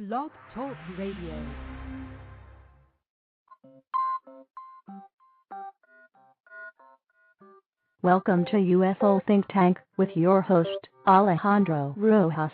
Blog Talk Radio. Welcome to UFO Think Tank with your host, Alejandro Rojas.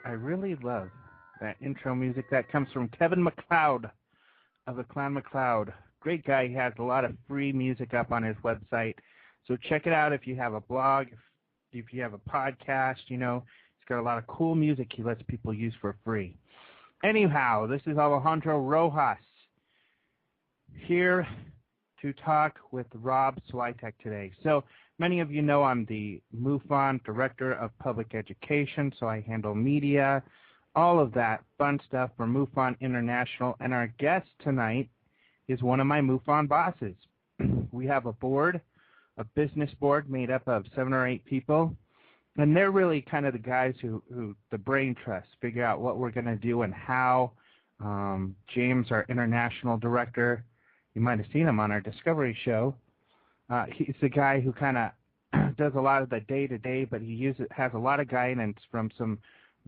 I really love that intro music. That comes from Kevin MacLeod of the Clan MacLeod. Great guy. He has a lot of free music up on his website. So check it out if you have a blog, if you have a podcast, you know. He's got a lot of cool music he lets people use for free. Anyhow, this is Alejandro Rojas here to talk with Rob Swiatek today. So many of you know I'm the MUFON Director of Public Education, so I handle media, all of that fun stuff for MUFON International. And our guest tonight is one of my MUFON bosses. We have a board, a business board made up of 7 or 8 people, and they're really kind of the guys who the brain trust, figure out what we're going to do and how. James, our international director, you might have seen him on our Discovery show. He's the guy who kind of does a lot of the day-to-day, but he has a lot of guidance from some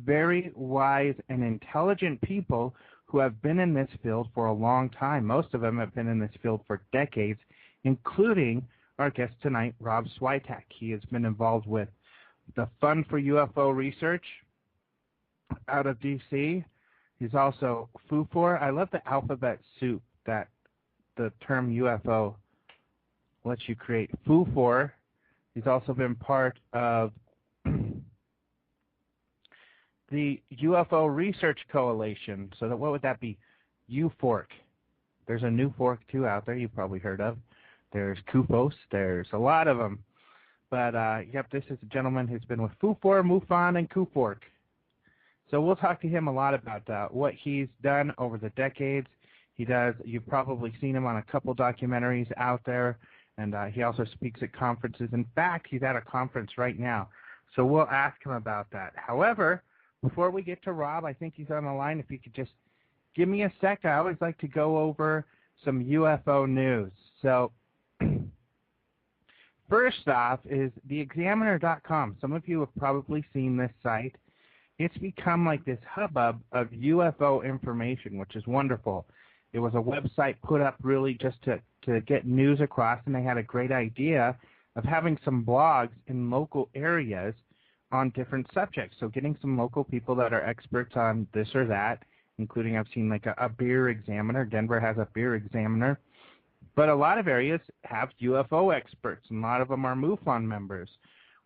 very wise and intelligent people who have been in this field for a long time. Most of them have been in this field for decades, including our guest tonight, Rob Swiatek. He has been involved with the Fund for UFO Research out of D.C. He's also FUFOR. I love the alphabet soup that the term UFO lets you create. FUFOR. He's also been part of the UFO Research Coalition. So what would that be? UFORC. There's a new fork, too, out there you've probably heard of. There's KUFOS. There's a lot of them. But, yep, this is a gentleman who's been with FUFOR, MUFON, and KUFORC. So we'll talk to him a lot about what he's done over the decades. You've probably seen him on a couple documentaries out there. And he also speaks at conferences. In fact, he's at a conference right now. So we'll ask him about that. However, before we get to Rob, I think he's on the line. If you could just give me a sec. I always like to go over some UFO news. So first off is theexaminer.com. Some of you have probably seen this site. It's become like this hubbub of UFO information, which is wonderful. It was a website put up really just to get news across, and they had a great idea of having some blogs in local areas on different subjects. So getting some local people that are experts on this or that, including I've seen like a beer examiner. Denver has a beer examiner. But a lot of areas have UFO experts, and a lot of them are MUFON members,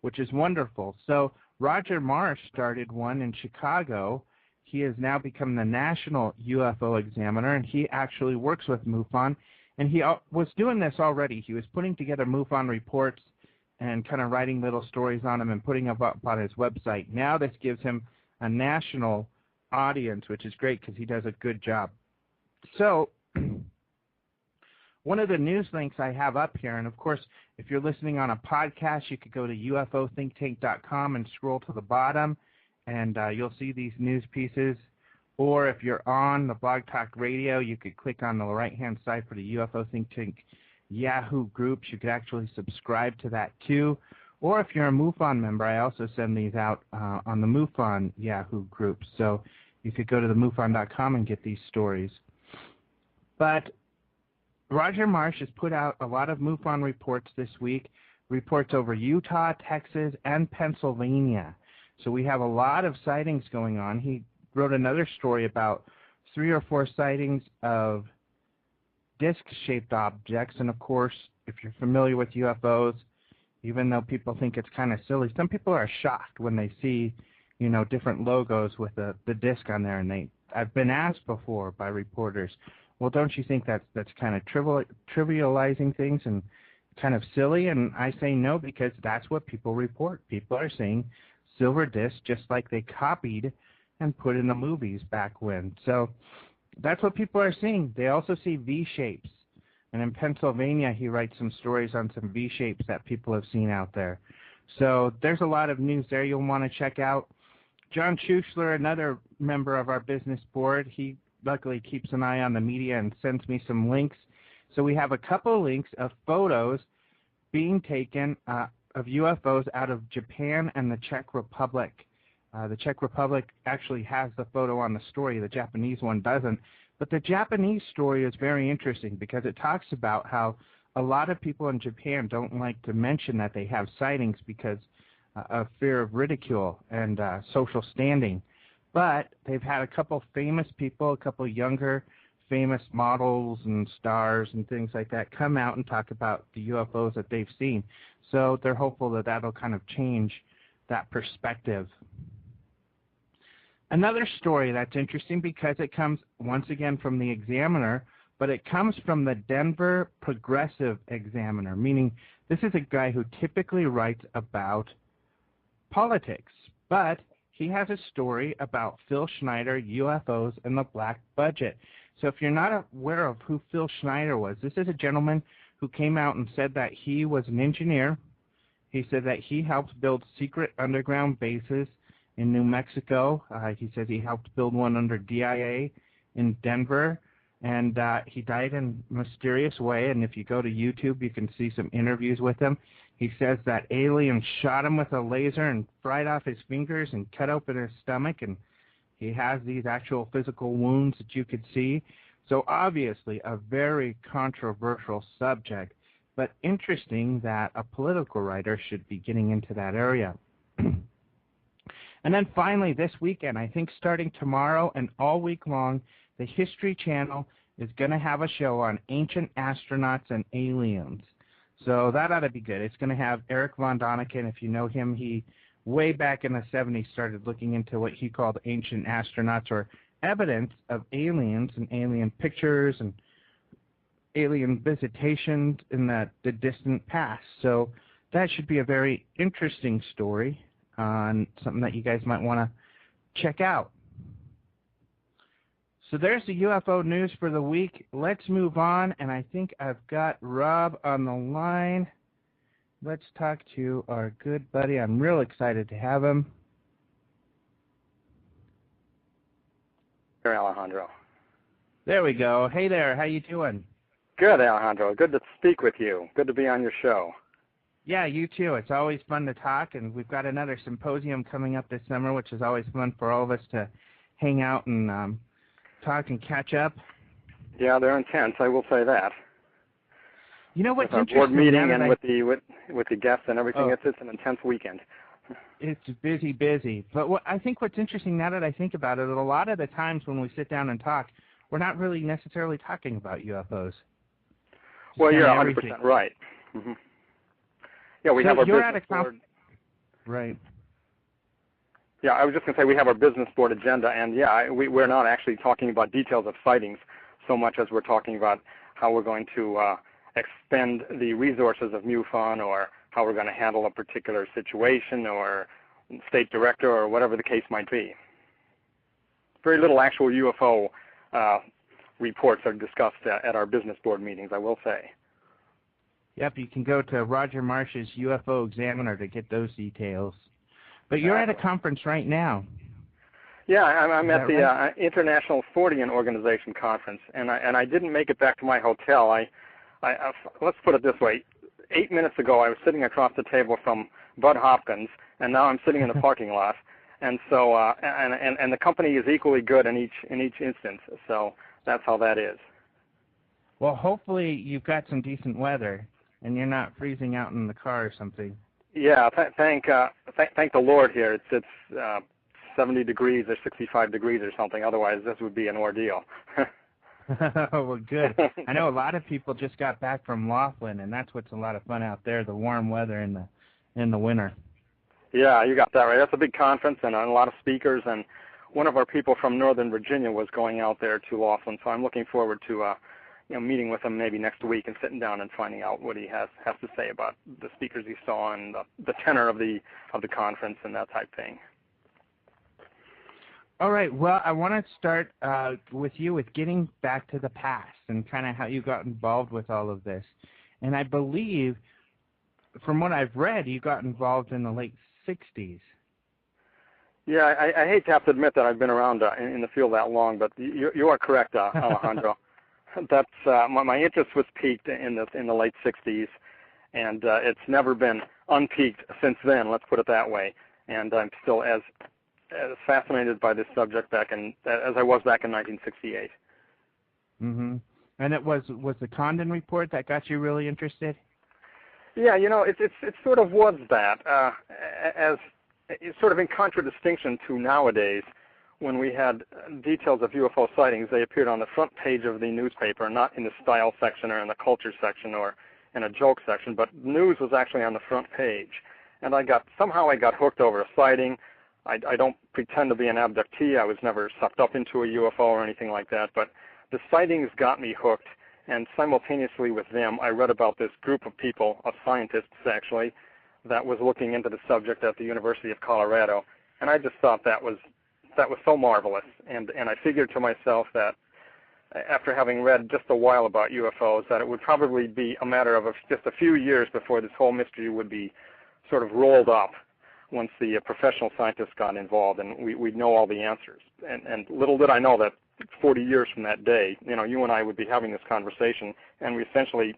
which is wonderful. So Roger Marsh started one in Chicago. He has now become the National UFO Examiner, and he actually works with MUFON. And he was doing this already. He was putting together MUFON reports and kind of writing little stories on them and putting them up on his website. Now this gives him a national audience, which is great because he does a good job. So one of the news links I have up here, and of course, if you're listening on a podcast, you could go to UFOthinktank.com and scroll to the bottom, and you'll see these news pieces. Or if you're on the Blog Talk Radio, you could click on the right-hand side for the UFO Think Tank Yahoo groups. You could actually subscribe to that too. Or if you're a MUFON member, I also send these out on the MUFON Yahoo group. So you could go to the MUFON.com and get these stories. But Roger Marsh has put out a lot of MUFON reports this week, reports over Utah, Texas, and Pennsylvania. So we have a lot of sightings going on. He wrote another story about 3 or 4 sightings of disc-shaped objects. And, of course, if you're familiar with UFOs, even though people think it's kind of silly, some people are shocked when they see, you know, different logos with the disc on there. And I've been asked before by reporters, well, don't you think that's kind of trivializing things and kind of silly? And I say no, because that's what people report. People are seeing silver discs just like they copied and put in the movies back when. So that's what people are seeing. They also see V-shapes. And in Pennsylvania, he writes some stories on some V-shapes that people have seen out there. So there's a lot of news there you'll want to check out. John Schuessler, another member of our business board, he luckily keeps an eye on the media and sends me some links. So we have a couple of links of photos being taken of UFOs out of Japan and the Czech Republic. The Czech Republic actually has the photo on the story. The Japanese one doesn't. But the Japanese story is very interesting because it talks about how a lot of people in Japan don't like to mention that they have sightings because of fear of ridicule and social standing. But they've had a couple famous people, a couple younger famous models and stars and things like that come out and talk about the UFOs that they've seen. So they're hopeful that that'll kind of change that perspective. Another story that's interesting because it comes once again from the Examiner, but it comes from the Denver Progressive Examiner, meaning this is a guy who typically writes about politics, but he has a story about Phil Schneider, UFOs, and the black budget. So if you're not aware of who Phil Schneider was, this is a gentleman who came out and said that he was an engineer. He said that he helped build secret underground bases in New Mexico. He says he helped build one under DIA in Denver, and he died in a mysterious way. And if you go to YouTube, you can see some interviews with him. He says that aliens shot him with a laser and fried off his fingers and cut open his stomach, and he has these actual physical wounds that you could see. So obviously a very controversial subject, but interesting that a political writer should be getting into that area. And then finally this weekend, I think starting tomorrow and all week long, the History Channel is going to have a show on ancient astronauts and aliens. So that ought to be good. It's going to have Eric von Däniken. If you know him, he way back in the 70s started looking into what he called ancient astronauts, or evidence of aliens and alien pictures and alien visitations in the distant past. So that should be a very interesting story on something that you guys might want to check out. So there's the UFO news for the week. Let's move on, and I think I've got Rob on the line. Let's talk to our good buddy. I'm real excited to have him. Here, Alejandro. There we go. Hey there, how you doing? Good, Alejandro. Good to speak with you. Good to be on your show. Yeah, you too. It's always fun to talk, and we've got another symposium coming up this summer, which is always fun for all of us to hang out and talk and catch up. Yeah, they're intense. I will say that. You know what's with our interesting? Board meeting and with the guests and everything. Oh. It's an intense weekend. It's busy. But I think what's interesting now that I think about it, a lot of the times when we sit down and talk, we're not really necessarily talking about UFOs. Well, you're 100% right. Mm-hmm. Yeah, we have our business board. Right. Yeah, I was just going to say we have our business board agenda, and yeah, we're not actually talking about details of sightings so much as we're talking about how we're going to expend the resources of MUFON, or how we're going to handle a particular situation, or state director, or whatever the case might be. Very little actual UFO reports are discussed at our business board meetings, I will say. Yep, you can go to Roger Marsh's UFO Examiner to get those details. But you're at a conference right now. Yeah, I'm at the International Fortean Organization conference, and I didn't make it back to my hotel. Let's put it this way. 8 minutes ago, I was sitting across the table from Bud Hopkins, and now I'm sitting in the parking lot. And so and the company is equally good in each instance. So that's how that is. Well, hopefully you've got some decent weather and you're not freezing out in the car or something. Yeah, thank the Lord here. It's 70 degrees or 65 degrees or something. Otherwise, this would be an ordeal. Well, good. I know a lot of people just got back from Laughlin, and that's what's a lot of fun out there, the warm weather in the winter. Yeah, you got that right. That's a big conference and a lot of speakers, and one of our people from Northern Virginia was going out there to Laughlin, so I'm looking forward to meeting with him maybe next week and sitting down and finding out what he has to say about the speakers he saw and the tenor of the conference and that type thing. All right. Well, I want to start with you with getting back to the past and kind of how you got involved with all of this. And I believe, from what I've read, you got involved in the late 60s. Yeah, I hate to have to admit that I've been around in the field that long, but you are correct, Alejandro. That's my interest was peaked in the late 60s, and it's never been unpeaked since then. Let's put it that way. And I'm still as fascinated by this subject as I was back in 1968. Mm-hmm. And it was the Condon report that got you really interested? Yeah, it sort of was that, as it's sort of in contradistinction to nowadays, when we had details of UFO sightings, they appeared on the front page of the newspaper, not in the style section or in the culture section or in a joke section, but news was actually on the front page. And somehow I got hooked over a sighting. I don't pretend to be an abductee. I was never sucked up into a UFO or anything like that, but the sightings got me hooked, and simultaneously with them, I read about this group of people, of scientists actually, that was looking into the subject at the University of Colorado, and I just thought that was so marvelous, and I figured to myself that after having read just a while about UFOs, that it would probably be a matter of just a few years before this whole mystery would be sort of rolled up once the professional scientists got involved, and we'd know all the answers. And little did I know that 40 years from that day, you and I would be having this conversation, and we essentially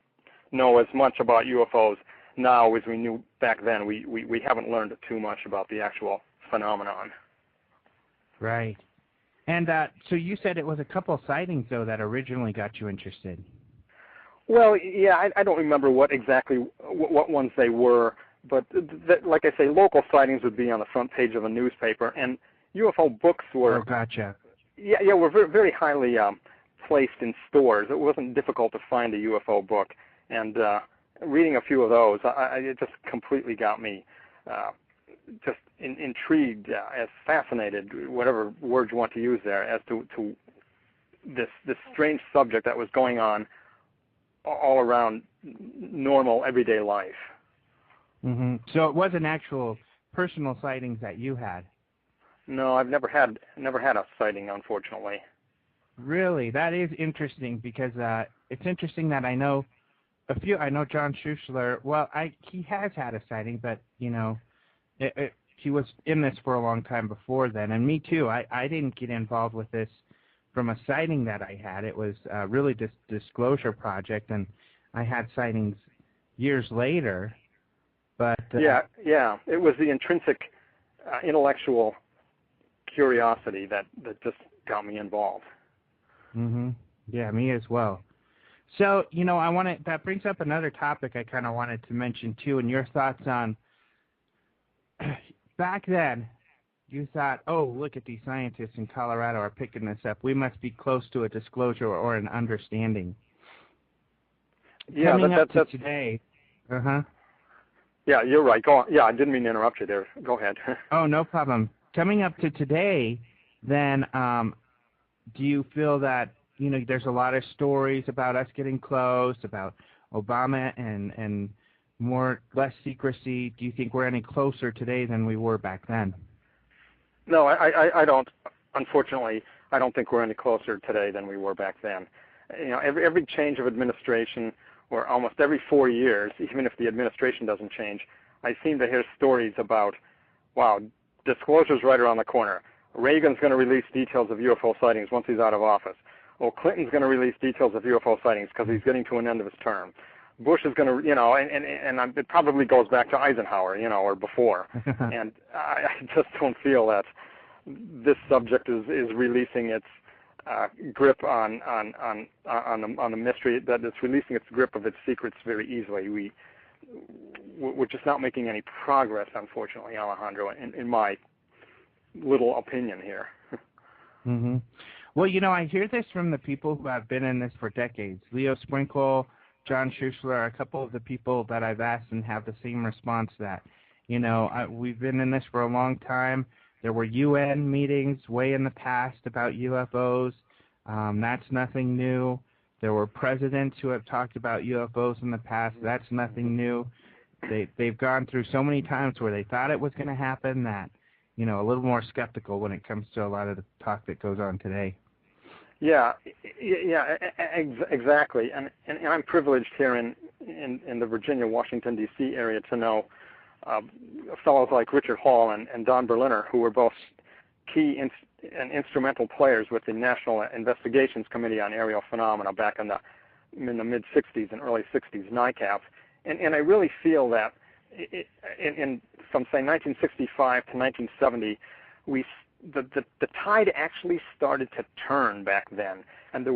know as much about UFOs now as we knew back then. We haven't learned too much about the actual phenomenon. Right. And so you said it was a couple sightings, though, that originally got you interested. Well, yeah, I don't remember what ones they were, but like I say, local sightings would be on the front page of a newspaper, and UFO books were. Oh, gotcha. Yeah, were very, very highly placed in stores. It wasn't difficult to find a UFO book, and reading a few of those, it just completely got me just intrigued, as fascinated, whatever words you want to use there, as to this strange subject that was going on all around normal everyday life. Mm-hmm. So it wasn't actual personal sightings that you had? No, I've never had a sighting, unfortunately. Really? That is interesting, because it's interesting that I know a few. I know John Schuessler. Well, he has had a sighting, but he was in this for a long time before then, and me too. I didn't get involved with this from a sighting that I had. It was really this disclosure project, and I had sightings years later. But yeah, it was the intrinsic intellectual curiosity that just got me involved. Mm-hmm. Yeah, me as well. So, that brings up another topic I kind of wanted to mention too, and your thoughts on, back then, you thought, oh, look at these scientists in Colorado are picking this up. We must be close to a disclosure or an understanding. Yeah, Coming up to today. Uh-huh. Yeah, you're right. Go on. Yeah, I didn't mean to interrupt you there. Go ahead. Oh, no problem. Coming up to today, then, do you feel that, there's a lot of stories about us getting close, about Obama and less secrecy? Do you think we're any closer today than we were back then? No, I don't. Unfortunately, I don't think we're any closer today than we were back then. Every change of administration, or almost every 4 years, even if the administration doesn't change, I seem to hear stories about, wow, disclosure's right around the corner. Reagan's going to release details of UFO sightings once he's out of office. Oh, Clinton's going to release details of UFO sightings because he's getting to an end of his term. Bush is going to, and it probably goes back to Eisenhower, or before. And I just don't feel that this subject is releasing its grip on the mystery, that it's releasing its grip of its secrets very easily. We're just not making any progress, unfortunately, Alejandro, in my little opinion here. Mm-hmm. Well, I hear this from the people who have been in this for decades. Leo Sprinkle, John Schuessler are a couple of the people that I've asked and have the same response that, we've been in this for a long time. There were UN meetings way in the past about UFOs. That's nothing new. There were presidents who have talked about UFOs in the past. That's nothing new. They've gone through so many times where they thought it was going to happen that, a little more skeptical when it comes to a lot of the talk that goes on today. Yeah, exactly. And I'm privileged here in the Virginia, Washington, D.C. area to know fellows like Richard Hall and Don Berliner, who were both key and instrumental players with the National Investigations Committee on Aerial Phenomena back in the mid-'60s and early '60s, NICAP. And I really feel that from, say, 1965 to 1970, the tide actually started to turn back then, and there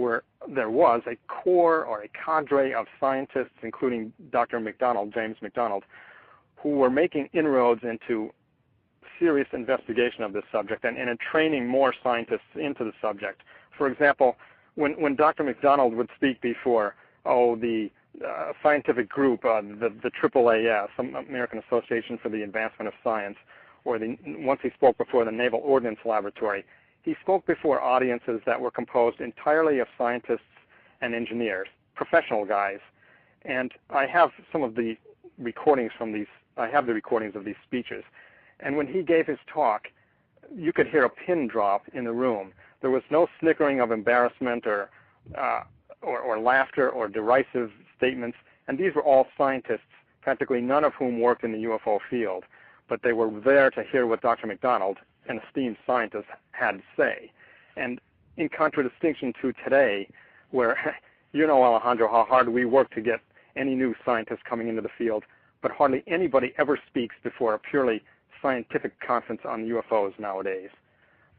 was a core or a cadre of scientists, including Dr. McDonald, James McDonald, who were making inroads into serious investigation of this subject and training more scientists into the subject. For example, when Dr. McDonald would speak before the scientific group, the AAAS, American Association for the Advancement of Science, or once he spoke before the Naval Ordnance Laboratory, he spoke before audiences that were composed entirely of scientists and engineers, professional guys. And I have some of the recordings from these. I have the recordings of these speeches. And when he gave his talk, you could hear a pin drop in the room. There was no snickering of embarrassment or laughter or derisive statements. And these were all scientists, practically none of whom worked in the UFO field. But they were there to hear what Dr. McDonald, an esteemed scientist, had to say. And in contradistinction to today, where, Alejandro, how hard we work to get any new scientists coming into the field, but hardly anybody ever speaks before a purely scientific conference on UFOs nowadays.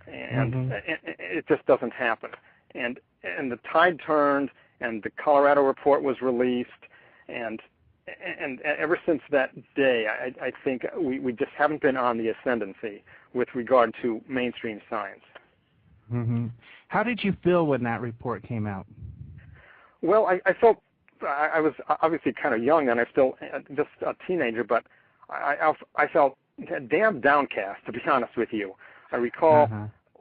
And it just doesn't happen. And the tide turned, and the Colorado report was released, and ever since that day, I think we just haven't been on the ascendancy with regard to mainstream science. Mm-hmm. How did you feel when that report came out? Well, I felt I was obviously kind of young, and I was still just a teenager, but I felt damn downcast, to be honest with you. I recall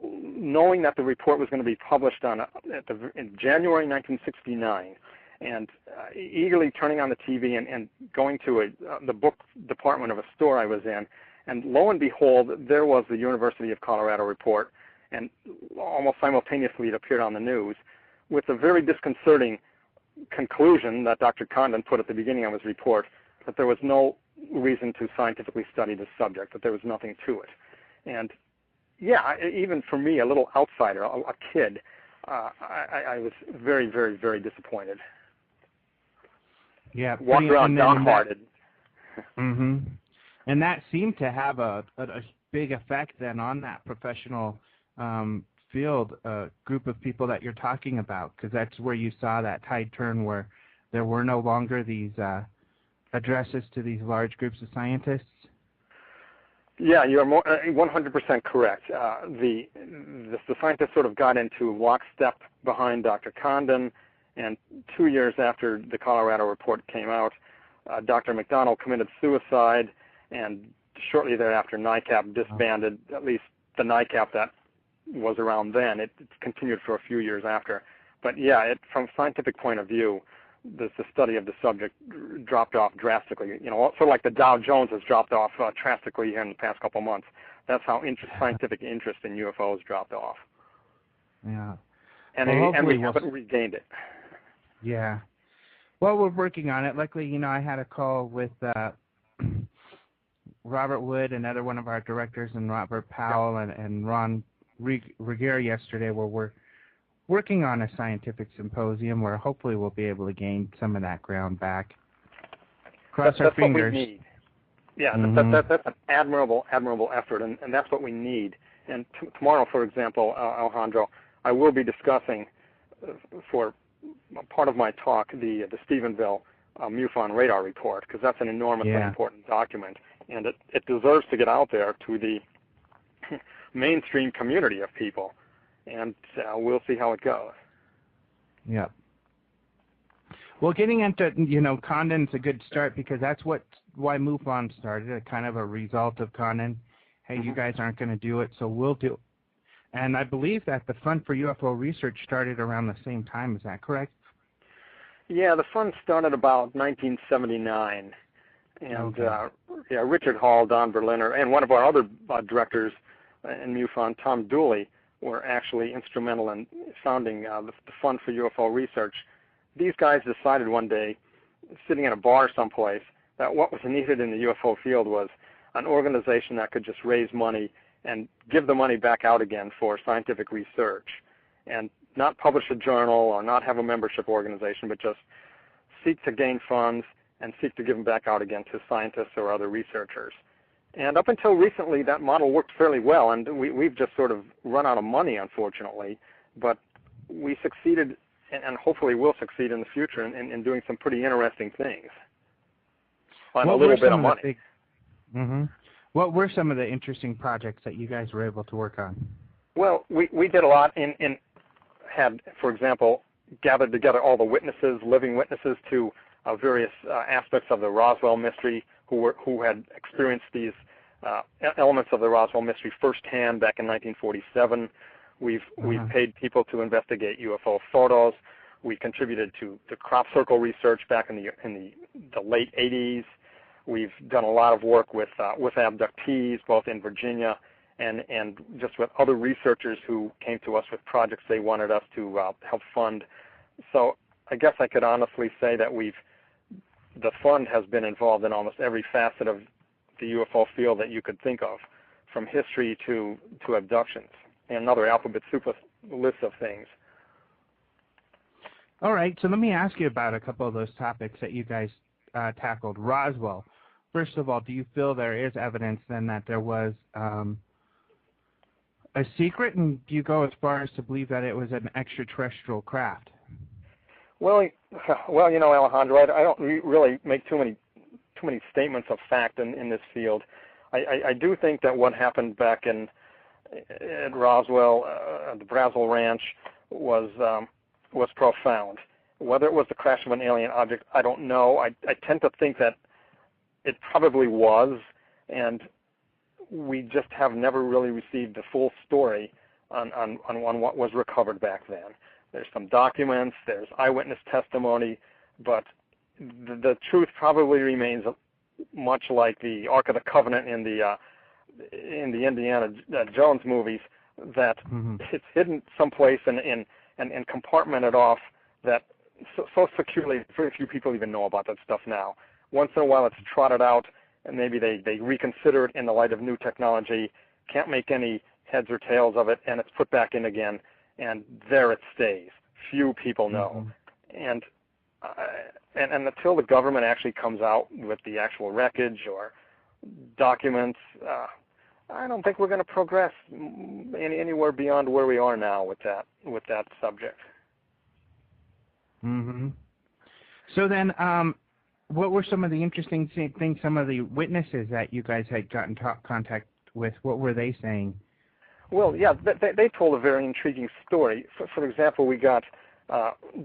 knowing that the report was going to be published in January 1969, and eagerly turning on the TV and going to the book department of a store I was in, and lo and behold, there was the University of Colorado report, and almost simultaneously it appeared on the news, with a very disconcerting conclusion that Dr. Condon put at the beginning of his report, that there was no reason to scientifically study this subject, that there was nothing to it. And yeah, even for me, a little outsider, a kid, I was very, very, very disappointed. Yeah, walked around downhearted. Mm-hmm. And that seemed to have a big effect then on that professional field group of people that you're talking about, because that's where you saw that tide turn, where there were no longer these addresses to these large groups of scientists. Yeah, you're 100% correct. The scientists sort of got into lockstep behind Dr. Condon, and 2 years after the Colorado report came out, Dr. McDonald committed suicide, and shortly thereafter NICAP disbanded, at least the NICAP that was around then. It continued for a few years after. But yeah, from a scientific point of view, the study of the subject dropped off drastically. Sort of like the Dow Jones has dropped off drastically here in the past couple months. That's how scientific interest in UFOs dropped off. Yeah. And we haven't regained it. Yeah. Well, we're working on it. Luckily, I had a call with Robert Wood, another one of our directors, and Robert Powell and Ron Regier yesterday, where we're working on a scientific symposium where hopefully we'll be able to gain some of that ground back. Cross our fingers. What we need. Yeah, Mm-hmm. that's an admirable effort, and that's what we need. And tomorrow, for example, Alejandro, I will be discussing for part of my talk the Stephenville MUFON radar report, because that's an enormously important document, and it deserves to get out there to the mainstream community of people, and we'll see how it goes. Yeah. Well, getting into, Condon's a good start, because that's why MUFON started, a kind of a result of Condon. Hey, you guys aren't going to do it, so we'll do it. And I believe that the Fund for UFO Research started around the same time. Is that correct? Yeah, the fund started about 1979. And Richard Hall, Don Berliner, and one of our other directors in MUFON, Tom Dooley, were actually instrumental in founding the Fund for UFO Research. These guys decided one day, sitting in a bar someplace, that what was needed in the UFO field was an organization that could just raise money and give the money back out again for scientific research, and not publish a journal or not have a membership organization, but just seek to gain funds and seek to give them back out again to scientists or other researchers. And up until recently, that model worked fairly well, and we've just sort of run out of money, unfortunately, but we succeeded, and hopefully will succeed in the future in doing some pretty interesting things on a little bit of money. What were some of the interesting projects that you guys were able to work on? Well, we did a lot had, for example, gathered together all the witnesses, living witnesses to various aspects of the Roswell mystery who had experienced these elements of the Roswell mystery firsthand back in 1947. We've paid people to investigate UFO photos. We contributed to the crop circle research back in the late 80s. We've done a lot of work with abductees, both in Virginia and just with other researchers who came to us with projects they wanted us to help fund. So I guess I could honestly say that the fund has been involved in almost every facet of the UFO field that you could think of, from history to abductions, and another alphabet soup list of things. All right, so let me ask you about a couple of those topics that you guys tackled. Roswell. First of all, do you feel there is evidence then that there was a secret, and do you go as far as to believe that it was an extraterrestrial craft? Well, Alejandro, I don't really make too many statements of fact in this field. I do think that what happened back at Roswell, the Brazel Ranch, was profound. Whether it was the crash of an alien object, I don't know. I tend to think that it probably was, and we just have never really received the full story on what was recovered back then. There's some documents, there's eyewitness testimony, but the truth probably remains much like the Ark of the Covenant in the Indiana Jones movies, that it's hidden someplace and compartmented off that so securely very few people even know about that stuff now. Once in a while it's trotted out, and maybe they reconsider it in the light of new technology, can't make any heads or tails of it, and it's put back in again, and there it stays. Few people know. And until the government actually comes out with the actual wreckage or documents, I don't think we're going to progress anywhere beyond where we are now with that subject. So then, what were some of the interesting things, some of the witnesses that you guys had gotten contact with, what were they saying? Well, yeah, they told a very intriguing story. For example, we got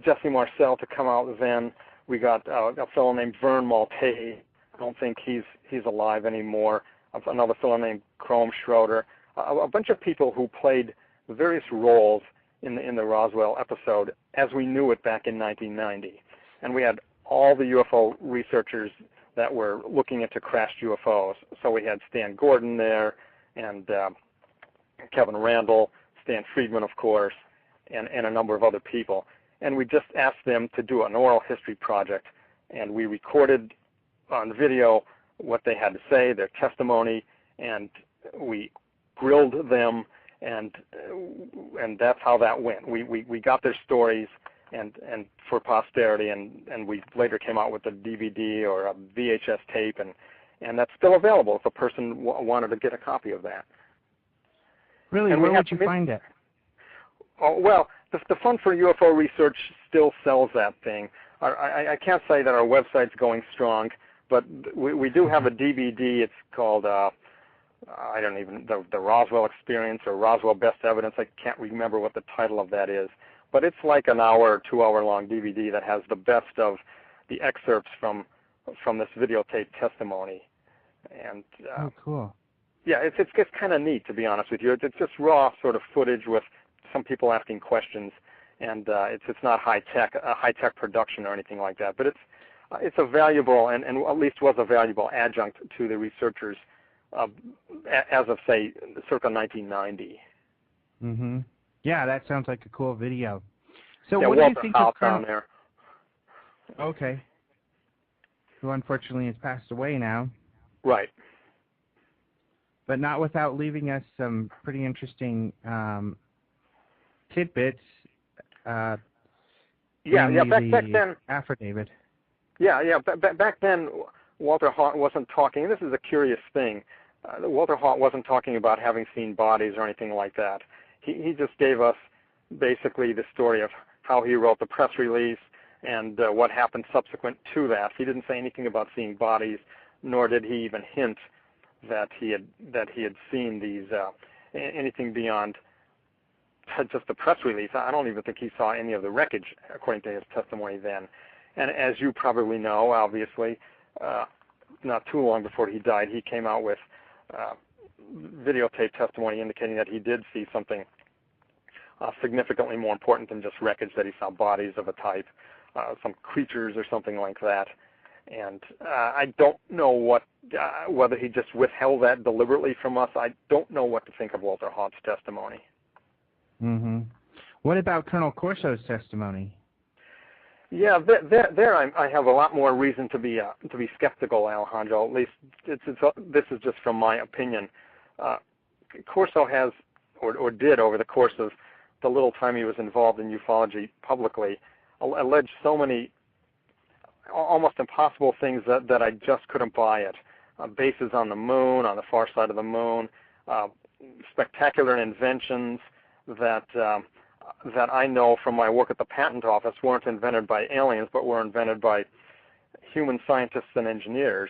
Jesse Marcel to come out then. We got a fellow named Vern Maltese. I don't think he's alive anymore. Another fellow named Chrome Schroeder. A bunch of people who played various roles in the Roswell episode as we knew it back in 1990. And we had all the UFO researchers that were looking into crashed UFOs. So we had Stan Gordon there, and Kevin Randall, Stan Friedman, of course, and a number of other people. And we just asked them to do an oral history project, and we recorded on video what they had to say, their testimony, and we grilled them, and that's how that went. We got their stories, and for posterity, and we later came out with a DVD or a VHS tape, and that's still available if a person wanted to get a copy of that. Really? And where would you find it? Oh, well, the Fund for UFO Research still sells that thing. I can't say that our website's going strong, but we do have a DVD. It's called, I don't even, the Roswell Experience or Roswell Best Evidence. I can't remember what the title of that is. But it's like an hour or 2 hour long DVD that has the best of the excerpts from this videotape testimony. And oh, cool. Yeah, it's kind of neat, to be honest with you. It's just raw sort of footage with some people asking questions, and it's not high tech production or anything like that. But it's a valuable and at least was a valuable adjunct to the researchers as of, say, circa 1990. Mm-hmm. Yeah, that sounds like a cool video. So yeah, what Walter do you think House of Colonel... down there. Okay. Who unfortunately has passed away now. Right. But not without leaving us some pretty interesting tidbits. Back then. Affidavit. Yeah. Back then, Walter Haut wasn't talking. And this is a curious thing. Walter Haut wasn't talking about having seen bodies or anything like that. He just gave us basically the story of how he wrote the press release and what happened subsequent to that. He didn't say anything about seeing bodies, nor did he even hint that he had seen these anything beyond just the press release. I don't even think he saw any of the wreckage, according to his testimony then. And as you probably know, obviously, not too long before he died, he came out with videotape testimony indicating that he did see something significantly more important than just wreckage, that he saw bodies of a type, some creatures or something like that. And I don't know whether he just withheld that deliberately from us. I don't know what to think of Walter Haut's testimony. Mm-hmm. What about Colonel Corso's testimony? Yeah, there I have a lot more reason to be skeptical, Alejandro. At least this is just from my opinion. Corso has, or did over the course of the little time he was involved in ufology publicly, alleged so many almost impossible things that I just couldn't buy it. Bases on the moon, on the far side of the moon, spectacular inventions that I know from my work at the patent office weren't invented by aliens, but were invented by human scientists and engineers.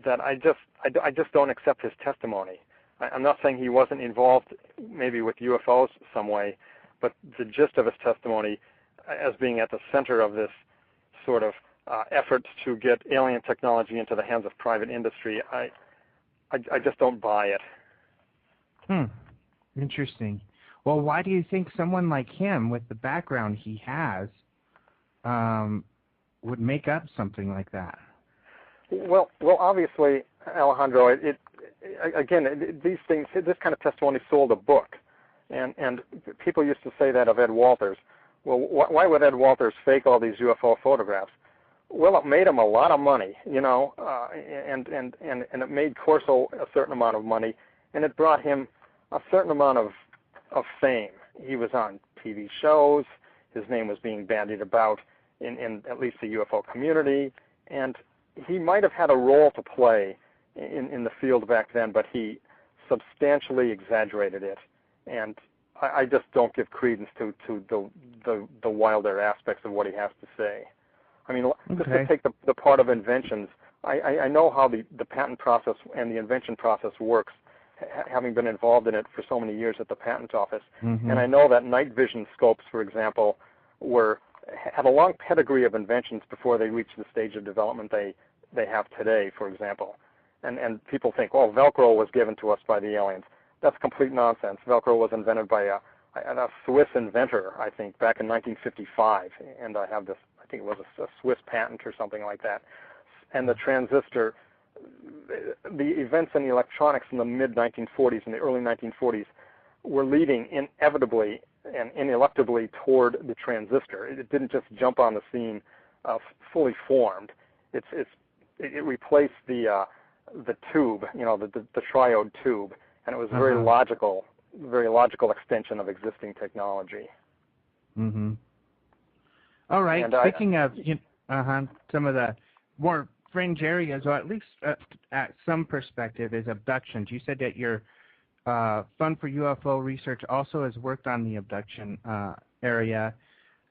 That I just don't accept his testimony. I'm not saying he wasn't involved maybe with UFOs some way, but the gist of his testimony as being at the center of this sort of efforts to get alien technology into the hands of private industry, I just don't buy it. Interesting. Well, why do you think someone like him, with the background he has, would make up something like that? Well, obviously, Alejandro, these things, this kind of testimony sold a book, and people used to say that of Ed Walters. Well, why would Ed Walters fake all these UFO photographs? Well, it made him a lot of money, and it made Corso a certain amount of money, and it brought him a certain amount of fame. He was on TV shows. His name was being bandied about in at least the UFO community, and he might have had a role to play in the field back then, but he substantially exaggerated it, and I just don't give credence to the wilder aspects of what he has to say. I mean, just to take the part of inventions, I know how the patent process and the invention process works, having been involved in it for so many years at the patent office. Mm-hmm. And I know that night vision scopes, for example, had a long pedigree of inventions before they reached the stage of development they have today, for example. And people think, oh, Velcro was given to us by the aliens. That's complete nonsense. Velcro was invented by a Swiss inventor, I think, back in 1955. And I have this, I think it was a Swiss patent or something like that. And the transistor, the events in electronics in the mid-1940s and the early 1940s were leading inevitably and ineluctably toward the transistor. It didn't just jump on the scene fully formed. It replaced the tube, the triode tube, and it was a very logical extension of existing technology. Mm-hmm. All right. And Speaking of some of the more fringe areas, or at least at some perspective, is abductions. You said that your Fund for UFO Research also has worked on the abduction area.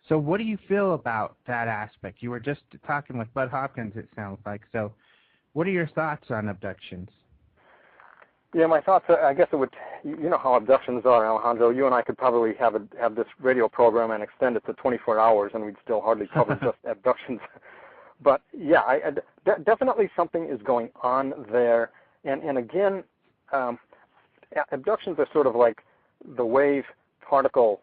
So what do you feel about that aspect? You were just talking with Bud Hopkins, it sounds like. So what are your thoughts on abductions? Yeah, my thoughts, I guess it would, you know how abductions are, Alejandro. You and I could probably have this radio program and extend it to 24 hours, and we'd still hardly cover just abductions. But, yeah, definitely something is going on there. And again, abductions are sort of like the wave-particle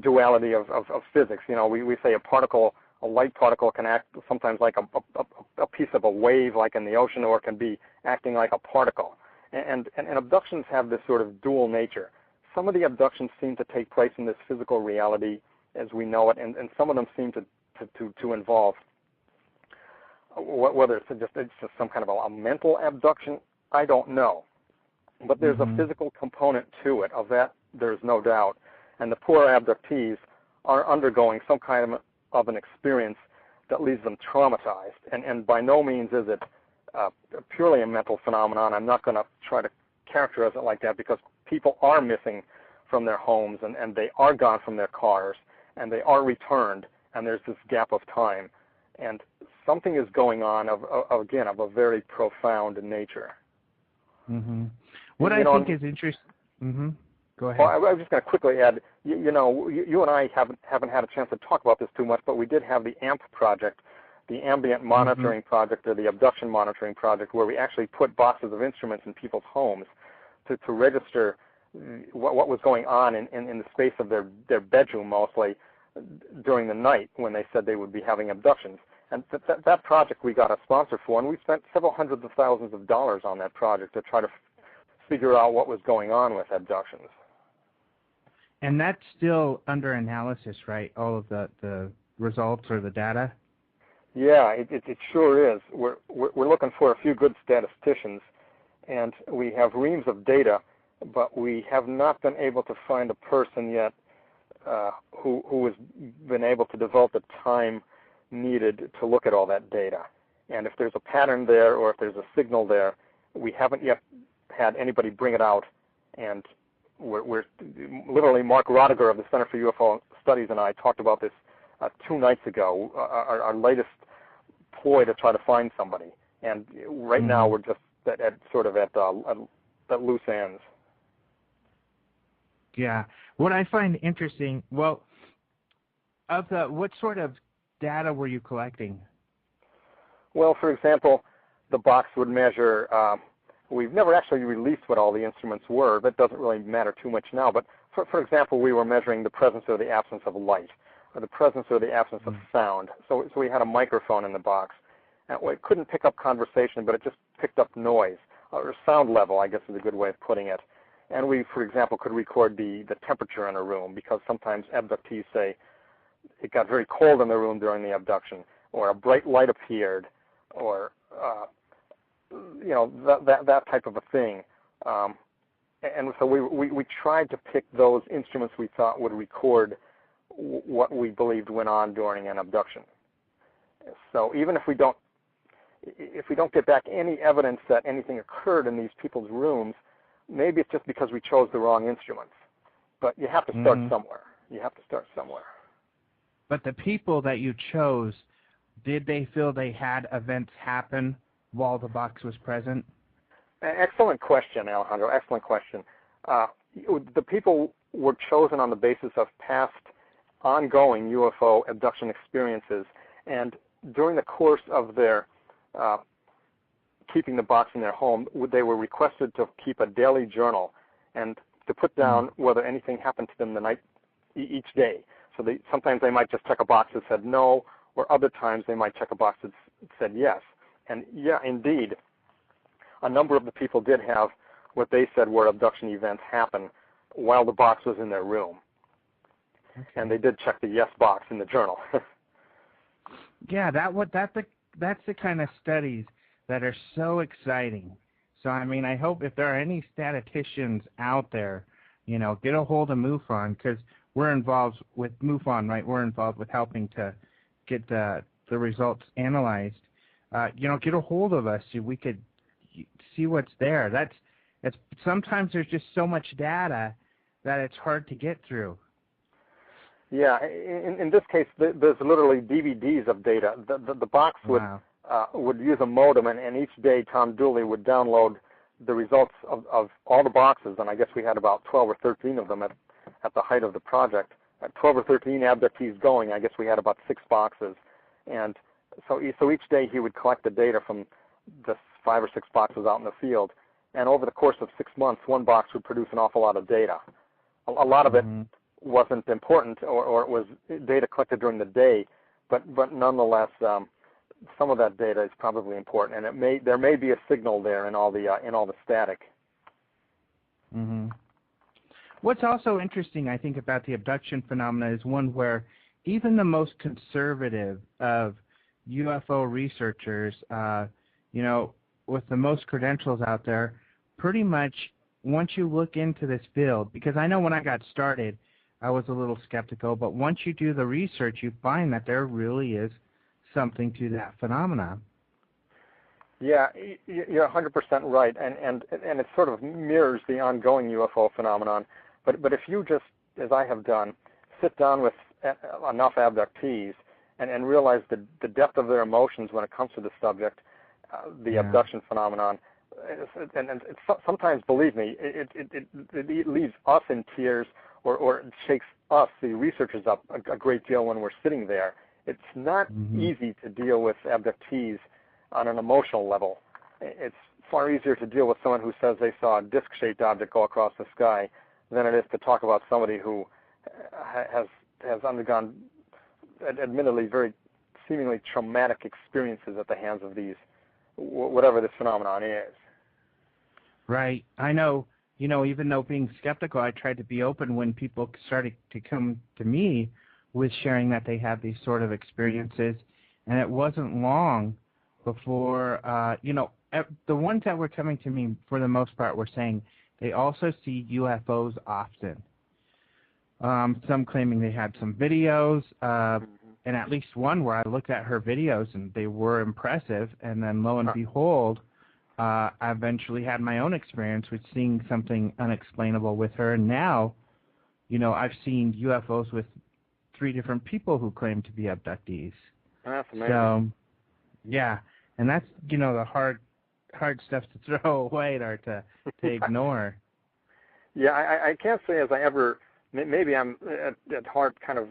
duality of physics. You know, we say a light particle can act sometimes like a piece of a wave, like in the ocean, or it can be acting like a particle. And abductions have this sort of dual nature. Some of the abductions seem to take place in this physical reality as we know it, and some of them seem to involve, whether it's just some kind of a mental abduction, I don't know. But there's a physical component to it. Of that, there's no doubt. And the poor abductees are undergoing some kind of an experience that leaves them traumatized. And by no means is it purely a mental phenomenon. I'm not going to try to characterize it like that, because people are missing from their homes, and they are gone from their cars, and they are returned, and there's this gap of time. And something is going on, of a very profound nature. Mm-hmm. What I think is interesting... Mm-hmm. Go ahead. Well, I was just going to quickly add, you know, you and I haven't had a chance to talk about this too much, but we did have the AMP project, the Ambient Monitoring Project, or the Abduction Monitoring Project, where we actually put boxes of instruments in people's homes to register what was going on in the space of their bedroom, mostly, during the night when they said they would be having abductions. And that project we got a sponsor for, and we spent several hundreds of thousands of dollars on that project to try to figure out what was going on with abductions. And that's still under analysis, right? All of the results or the data? Yeah, it sure is. We're looking for a few good statisticians, and we have reams of data, but we have not been able to find a person yet who has been able to devote the time needed to look at all that data. And if there's a pattern there, or if there's a signal there, we haven't yet had anybody bring it out. And we're literally, Mark Rodiger of the Center for UFO Studies and I talked about this 2 nights ago, our latest ploy to try to find somebody. And right now we're just at loose ends. Yeah. What I find interesting, well, what sort of data were you collecting? Well, for example, the box would measure, we've never actually released what all the instruments were. That doesn't really matter too much now. But for example, we were measuring the presence or the absence of light, or the presence or the absence of sound. So we had a microphone in the box. And it couldn't pick up conversation, but it just picked up noise, or sound level, I guess is a good way of putting it. And we, for example, could record the temperature in a room, because sometimes abductees say it got very cold in the room during the abduction, or a bright light appeared, or that type of a thing. And so we tried to pick those instruments we thought would record what we believed went on during an abduction. So even if we don't get back any evidence that anything occurred in these people's rooms, maybe it's just because we chose the wrong instruments. But you have to start somewhere. You have to start somewhere. But the people that you chose, did they feel they had events happen while the box was present? Excellent question, Alejandro. Excellent question. The people were chosen on the basis of past ongoing UFO abduction experiences, and during the course of their keeping the box in their home, they were requested to keep a daily journal and to put down whether anything happened to them the night each day. So sometimes they might just check a box that said no, or other times they might check a box that said yes. And yeah, indeed, a number of the people did have what they said were abduction events happen while the box was in their room. Okay. And they did check the yes box in the journal. Yeah, that's the kind of studies that are so exciting. So, I mean, I hope if there are any statisticians out there, get a hold of MUFON, because we're involved with MUFON, right? We're involved with helping to get the results analyzed, get a hold of us so we could see what's there. It's sometimes there's just so much data that it's hard to get through. Yeah, in this case, there's literally DVDs of data. The box would use a modem, and each day Tom Dooley would download the results of all the boxes, and I guess we had about 12 or 13 of them at the height of the project. 12 or 13 abductees going, I guess we had about 6 boxes. And so each day he would collect the data from the 5 or 6 boxes out in the field, and over the course of 6 months, one box would produce an awful lot of data. A lot of it wasn't important, or it was data collected during the day, but nonetheless, some of that data is probably important, and there may be a signal there in all the static. Mm-hmm. What's also interesting, I think, about the abduction phenomena is one where even the most conservative of UFO researchers, with the most credentials out there, pretty much once you look into this field, because I know when I got started, I was a little skeptical, but once you do the research, you find that there really is something to that phenomenon. Yeah, you're 100% right, and it sort of mirrors the ongoing UFO phenomenon. But if you just, as I have done, sit down with enough abductees and realize the depth of their emotions when it comes to the subject, the abduction phenomenon, and sometimes, believe me, it leaves us in tears, or it shakes us, the researchers, up a great deal when we're sitting there. It's not easy to deal with abductees on an emotional level. It's far easier to deal with someone who says they saw a disc-shaped object go across the sky than it is to talk about somebody who has undergone, admittedly, very seemingly traumatic experiences at the hands of these, whatever this phenomenon is. Right. I know, even though being skeptical, I tried to be open when people started to come to me with sharing that they have these sort of experiences, and it wasn't long before, the ones that were coming to me, for the most part, were saying they also see UFOs often. Some claiming they had some videos, and at least one where I looked at her videos and they were impressive, and then lo and behold, I eventually had my own experience with seeing something unexplainable with her, and now, I've seen UFOs with 3 different people who claim to be abductees. That's amazing. So, yeah, and that's, the hard stuff to throw away or to ignore. Yeah, I can't say as I ever, maybe I'm at heart kind of,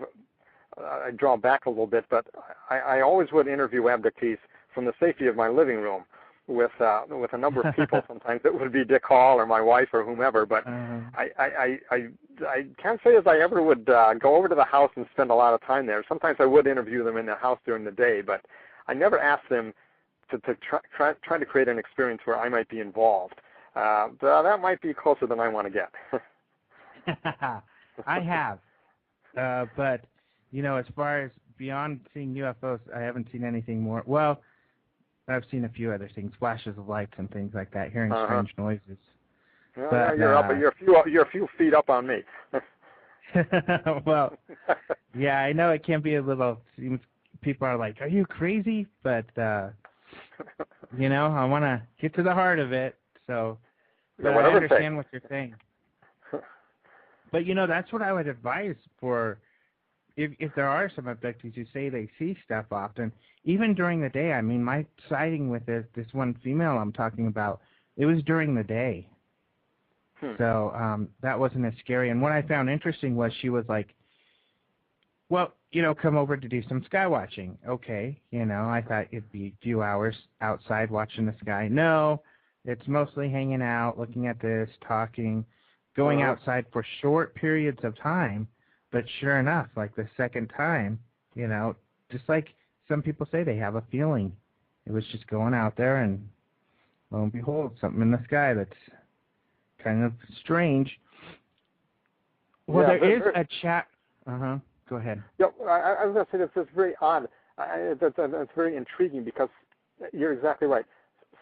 I draw back a little bit, but I always would interview abductees from the safety of my living room with a number of people. Sometimes it would be Dick Hall or my wife or whomever, but I can't say as I ever would go over to the house and spend a lot of time there. Sometimes I would interview them in the house during the day, but I never asked them to try to create an experience where I might be involved. That might be closer than I want to get. I have, but as far as beyond seeing UFOs, I haven't seen anything more. Well, I've seen a few other things, flashes of lights and things like that, hearing strange noises. Well, but you're a few feet up on me. Well, yeah, I know it can be a little. People are like, "Are you crazy?" But I want to get to the heart of it. So, but I understand what you're saying. But that's what I would advise for. If there are some abductees who say they see stuff often, even during the day. I mean, my sighting with this one female I'm talking about, it was during the day. So that wasn't as scary. And what I found interesting was she was like, well, come over to do some sky watching. Okay, I thought it'd be a few hours outside watching the sky. No, it's mostly hanging out, looking at this, talking, going outside for short periods of time. But sure enough, like the second time, just like some people say they have a feeling. It was just going out there and lo and behold, something in the sky that's kind of strange. Well, yeah, there is a chat. Go ahead. Yeah, I was going to say that's very odd. That's very intriguing because you're exactly right.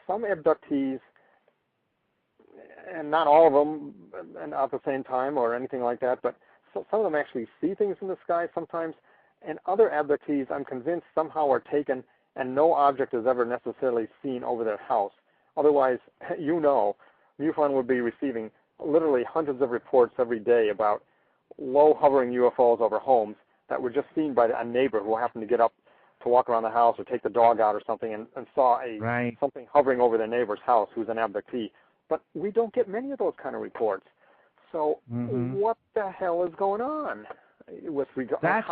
Some abductees, and not all of them and at the same time or anything like that, but some of them actually see things in the sky sometimes, And other abductees, I'm convinced, somehow are taken and no object is ever necessarily seen over their house. Otherwise, MUFON would be receiving literally hundreds of reports every day about low hovering UFOs over homes that were just seen by a neighbor who happened to get up to walk around the house or take the dog out or something and saw something hovering over their neighbor's house who's an abductee. But we don't get many of those kind of reports. So what the hell is going on with regard? That's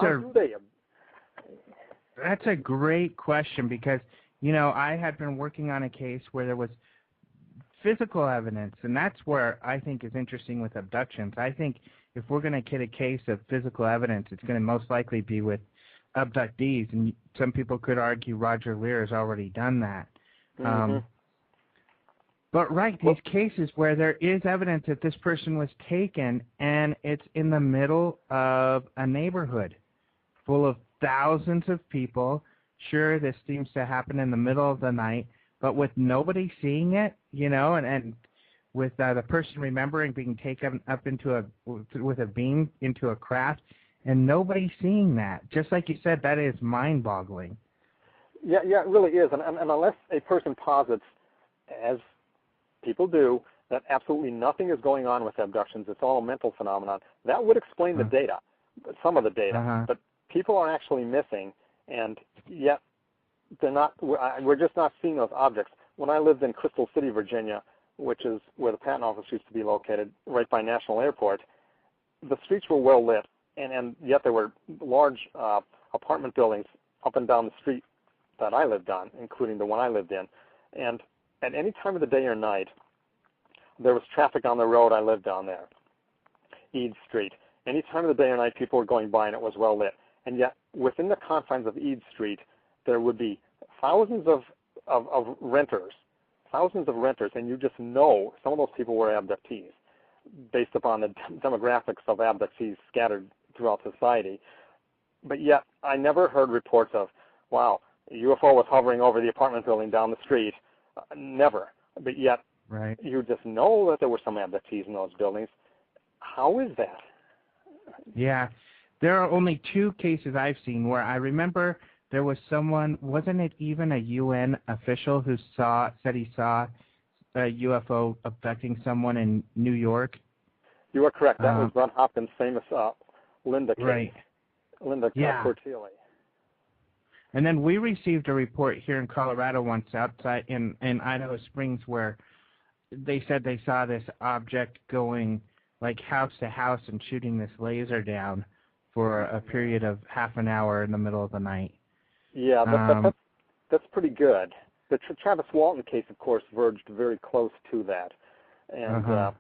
a great question because, I had been working on a case where there was physical evidence, and that's where I think is interesting with abductions. I think if we're going to get a case of physical evidence, it's going to most likely be with abductees, and some people could argue Roger Lear has already done that. But these cases where there is evidence that this person was taken, and it's in the middle of a neighborhood full of thousands of people. Sure, this seems to happen in the middle of the night, but with nobody seeing it, and with the person remembering being taken up with a beam into a craft, and nobody seeing that. Just like you said, that is mind-boggling. Yeah, it really is. And unless a person posits, as people do, that absolutely nothing is going on with abductions, it's all a mental phenomenon, that would explain the data, some of the data. But people are actually missing, and yet they're not. We're just not seeing those objects. When I lived in Crystal City, Virginia, which is where the patent office used to be located, right by National Airport, the streets were well lit, and yet there were large apartment buildings up and down the street that I lived on, including the one I lived in. And at any time of the day or night, there was traffic on the road I lived on there, Eads Street. Any time of the day or night, people were going by, and it was well lit. And yet, within the confines of Eads Street, there would be thousands of renters, and you just know some of those people were abductees based upon the demographics of abductees scattered throughout society. But yet, I never heard reports of, wow, a UFO was hovering over the apartment building down the street. Never. But yet, you just know that there were some abductees in those buildings. How is that? Yeah. There are only two cases I've seen where I remember there was someone, wasn't it even a UN official who said he saw a UFO abducting someone in New York? You are correct. That was Ron Hopkins' famous Linda case. Right. Linda Cortilli. And then we received a report here in Colorado once outside in Idaho Springs where they said they saw this object going like house to house and shooting this laser down for a period of half an hour in the middle of the night. Yeah, that's pretty good. The Travis Walton case, of course, verged very close to that. And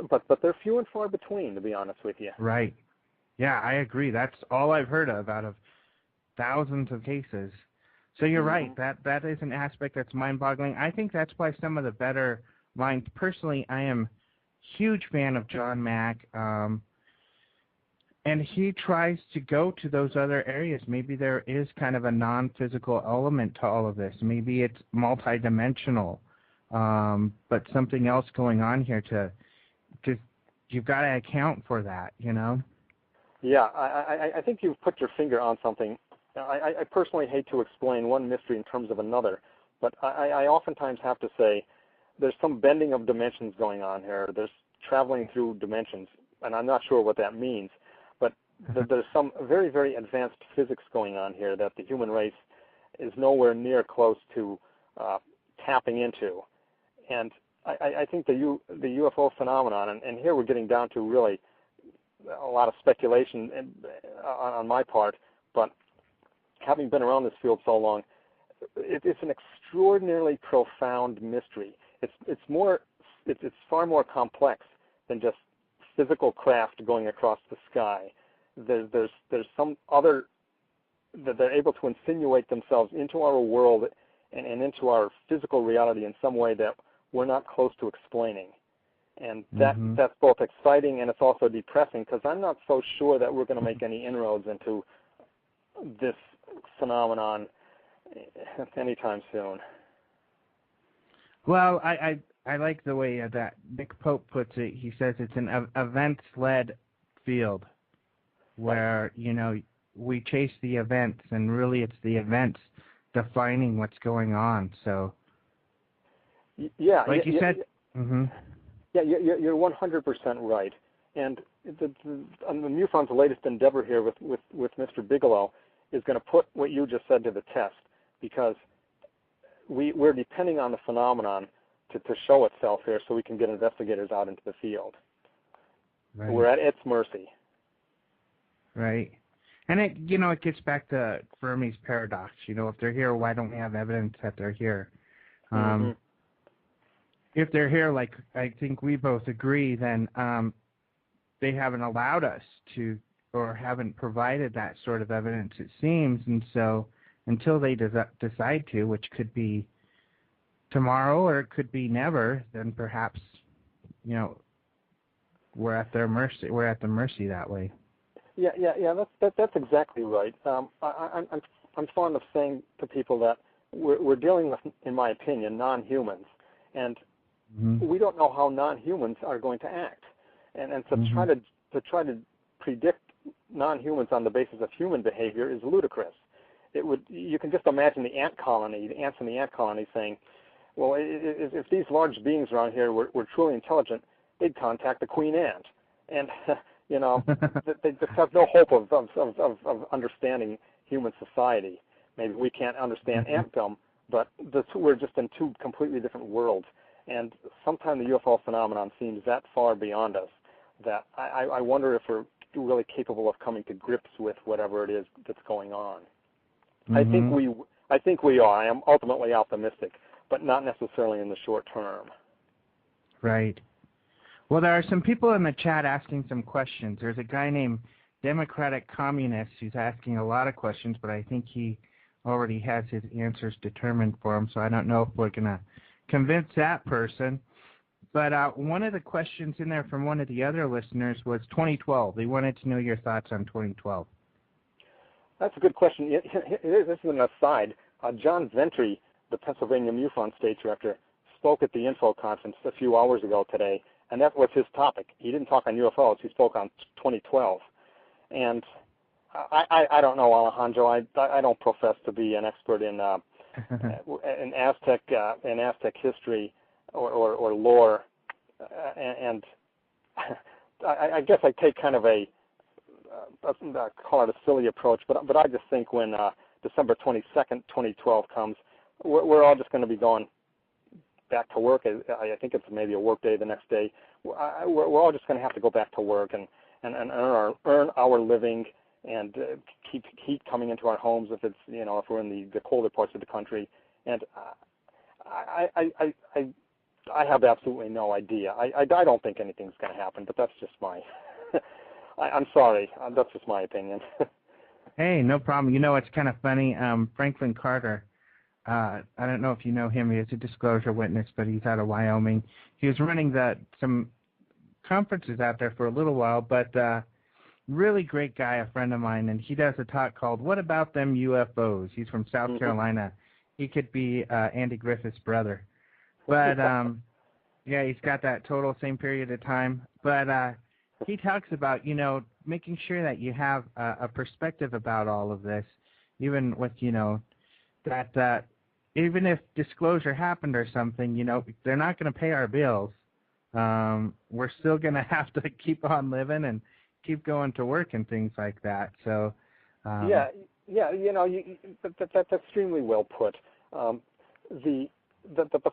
but they're few and far between, to be honest with you. Right. Yeah, I agree. That's all I've heard of out of thousands of cases. So you're right. That is an aspect that's mind-boggling. I think that's why some of the better minds, personally, I am a huge fan of John Mack, and he tries to go to those other areas. Maybe there is kind of a non-physical element to all of this. Maybe it's multidimensional, but something else going on here to you've got to account for that, Yeah, I think you've put your finger on something. I personally hate to explain one mystery in terms of another, but I oftentimes have to say there's some bending of dimensions going on here. There's traveling through dimensions, and I'm not sure what that means, but there's some very, very advanced physics going on here that the human race is nowhere near close to tapping into. And I think the UFO phenomenon, and here we're getting down to really a lot of speculation on my part, but having been around this field so long, it's an extraordinarily profound mystery. It's far more complex than just physical craft going across the sky. There's some other that they're able to insinuate themselves into our world and into our physical reality in some way that we're not close to explaining. And that's both exciting and it's also depressing because I'm not so sure that we're going to make any inroads into this phenomenon anytime soon. Well, I like the way that Nick Pope puts it. He says it's an events-led field where, we chase the events, and really it's the events defining what's going on. So, yeah, like you said, yeah, you're 100% right. And the MUFON's latest endeavor here with Mr. Bigelow is going to put what you just said to the test, because we're depending on the phenomenon to show itself here so we can get investigators out into the field. Right. We're at its mercy. Right. And it gets back to Fermi's paradox. If they're here, why don't we have evidence that they're here? If they're here, like I think we both agree, then they haven't allowed us to, or haven't provided that sort of evidence, it seems. And so until they decide to, which could be tomorrow or it could be never, then perhaps, we're at their mercy. We're at the mercy that way. Yeah. That's exactly right. I'm fond of saying to people that we're dealing with, in my opinion, non-humans, and we don't know how non-humans are going to act, and so try to predict non-humans on the basis of human behavior is ludicrous. You can just imagine the ants in the ant colony saying, well, if these large beings around here were truly intelligent, they'd contact the queen ant, and they just have no hope of understanding human society. Maybe we can't understand antdom, but we're just in two completely different worlds. And sometimes the UFO phenomenon seems that far beyond us that I wonder if we're really capable of coming to grips with whatever it is that's going on. I think we are. I am ultimately optimistic, but not necessarily in the short term. Right. Well, there are some people in the chat asking some questions. There's a guy named Democratic Communist who's asking a lot of questions, but I think he already has his answers determined for him, so I don't know if we're going to convince that person. But one of the questions in there from one of the other listeners was 2012. They wanted to know your thoughts on 2012. That's a good question. This is an aside. John Ventry, the Pennsylvania MUFON State Director, spoke at the Info Conference a few hours ago today, and that was his topic. He didn't talk on UFOs. He spoke on 2012. And I don't know, Alejandro. I don't profess to be an expert in Aztec history or lore, and I guess I take kind of call it a silly approach, but I just think when December 22nd, 2012 comes, we're all just going to be going back to work. I think it's maybe a work day the next day. We're all just going to have to go back to work and earn our living and keep heat coming into our homes if it's if we're in the colder parts of the country. And I have absolutely no idea. I don't think anything's going to happen, but that's just my. I'm sorry. That's just my opinion. Hey, no problem. It's kind of funny. Franklin Carter. I don't know if you know him. He is a disclosure witness, but he's out of Wyoming. He was running some conferences out there for a little while, but really great guy, a friend of mine, and he does a talk called "What About Them UFOs?" He's from South Carolina. He could be Andy Griffith's brother, but yeah, he's got that total same period of time. But he talks about making sure that you have a perspective about all of this, even with that even if disclosure happened or something, they're not going to pay our bills. We're still going to have to keep on living and keep going to work and things like that. So that's extremely well put. The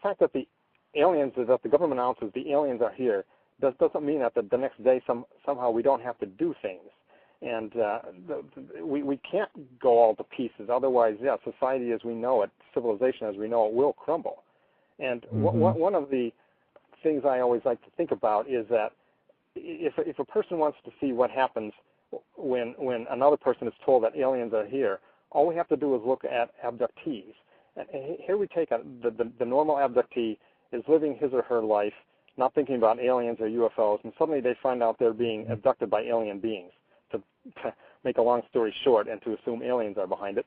fact that the aliens, that the government announces the aliens are here, doesn't mean that the next day somehow we don't have to do things. And we can't go all to pieces. Otherwise, society as we know it, civilization as we know it, will crumble. And one of the things I always like to think about is that if a person wants to see what happens when another person is told that aliens are here, all we have to do is look at abductees. And here we take the normal abductee is living his or her life, not thinking about aliens or UFOs, and suddenly they find out they're being abducted by alien beings. To make a long story short and to assume aliens are behind it.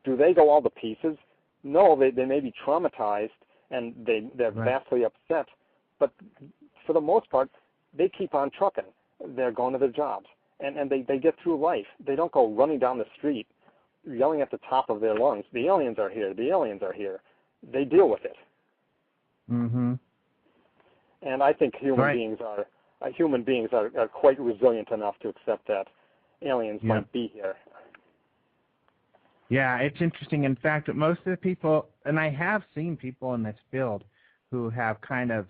Do they go all to pieces? No, they may be traumatized and they're vastly upset, but for the most part, they keep on trucking. They're going to their jobs. and they get through life. They don't go running down the street yelling at the top of their lungs, the aliens are here, the aliens are here. They deal with it. Mm-hmm. And I think human beings are quite resilient enough to accept that aliens might be here. Yeah, it's interesting. In fact, most of the people, and I have seen people in this field who have kind of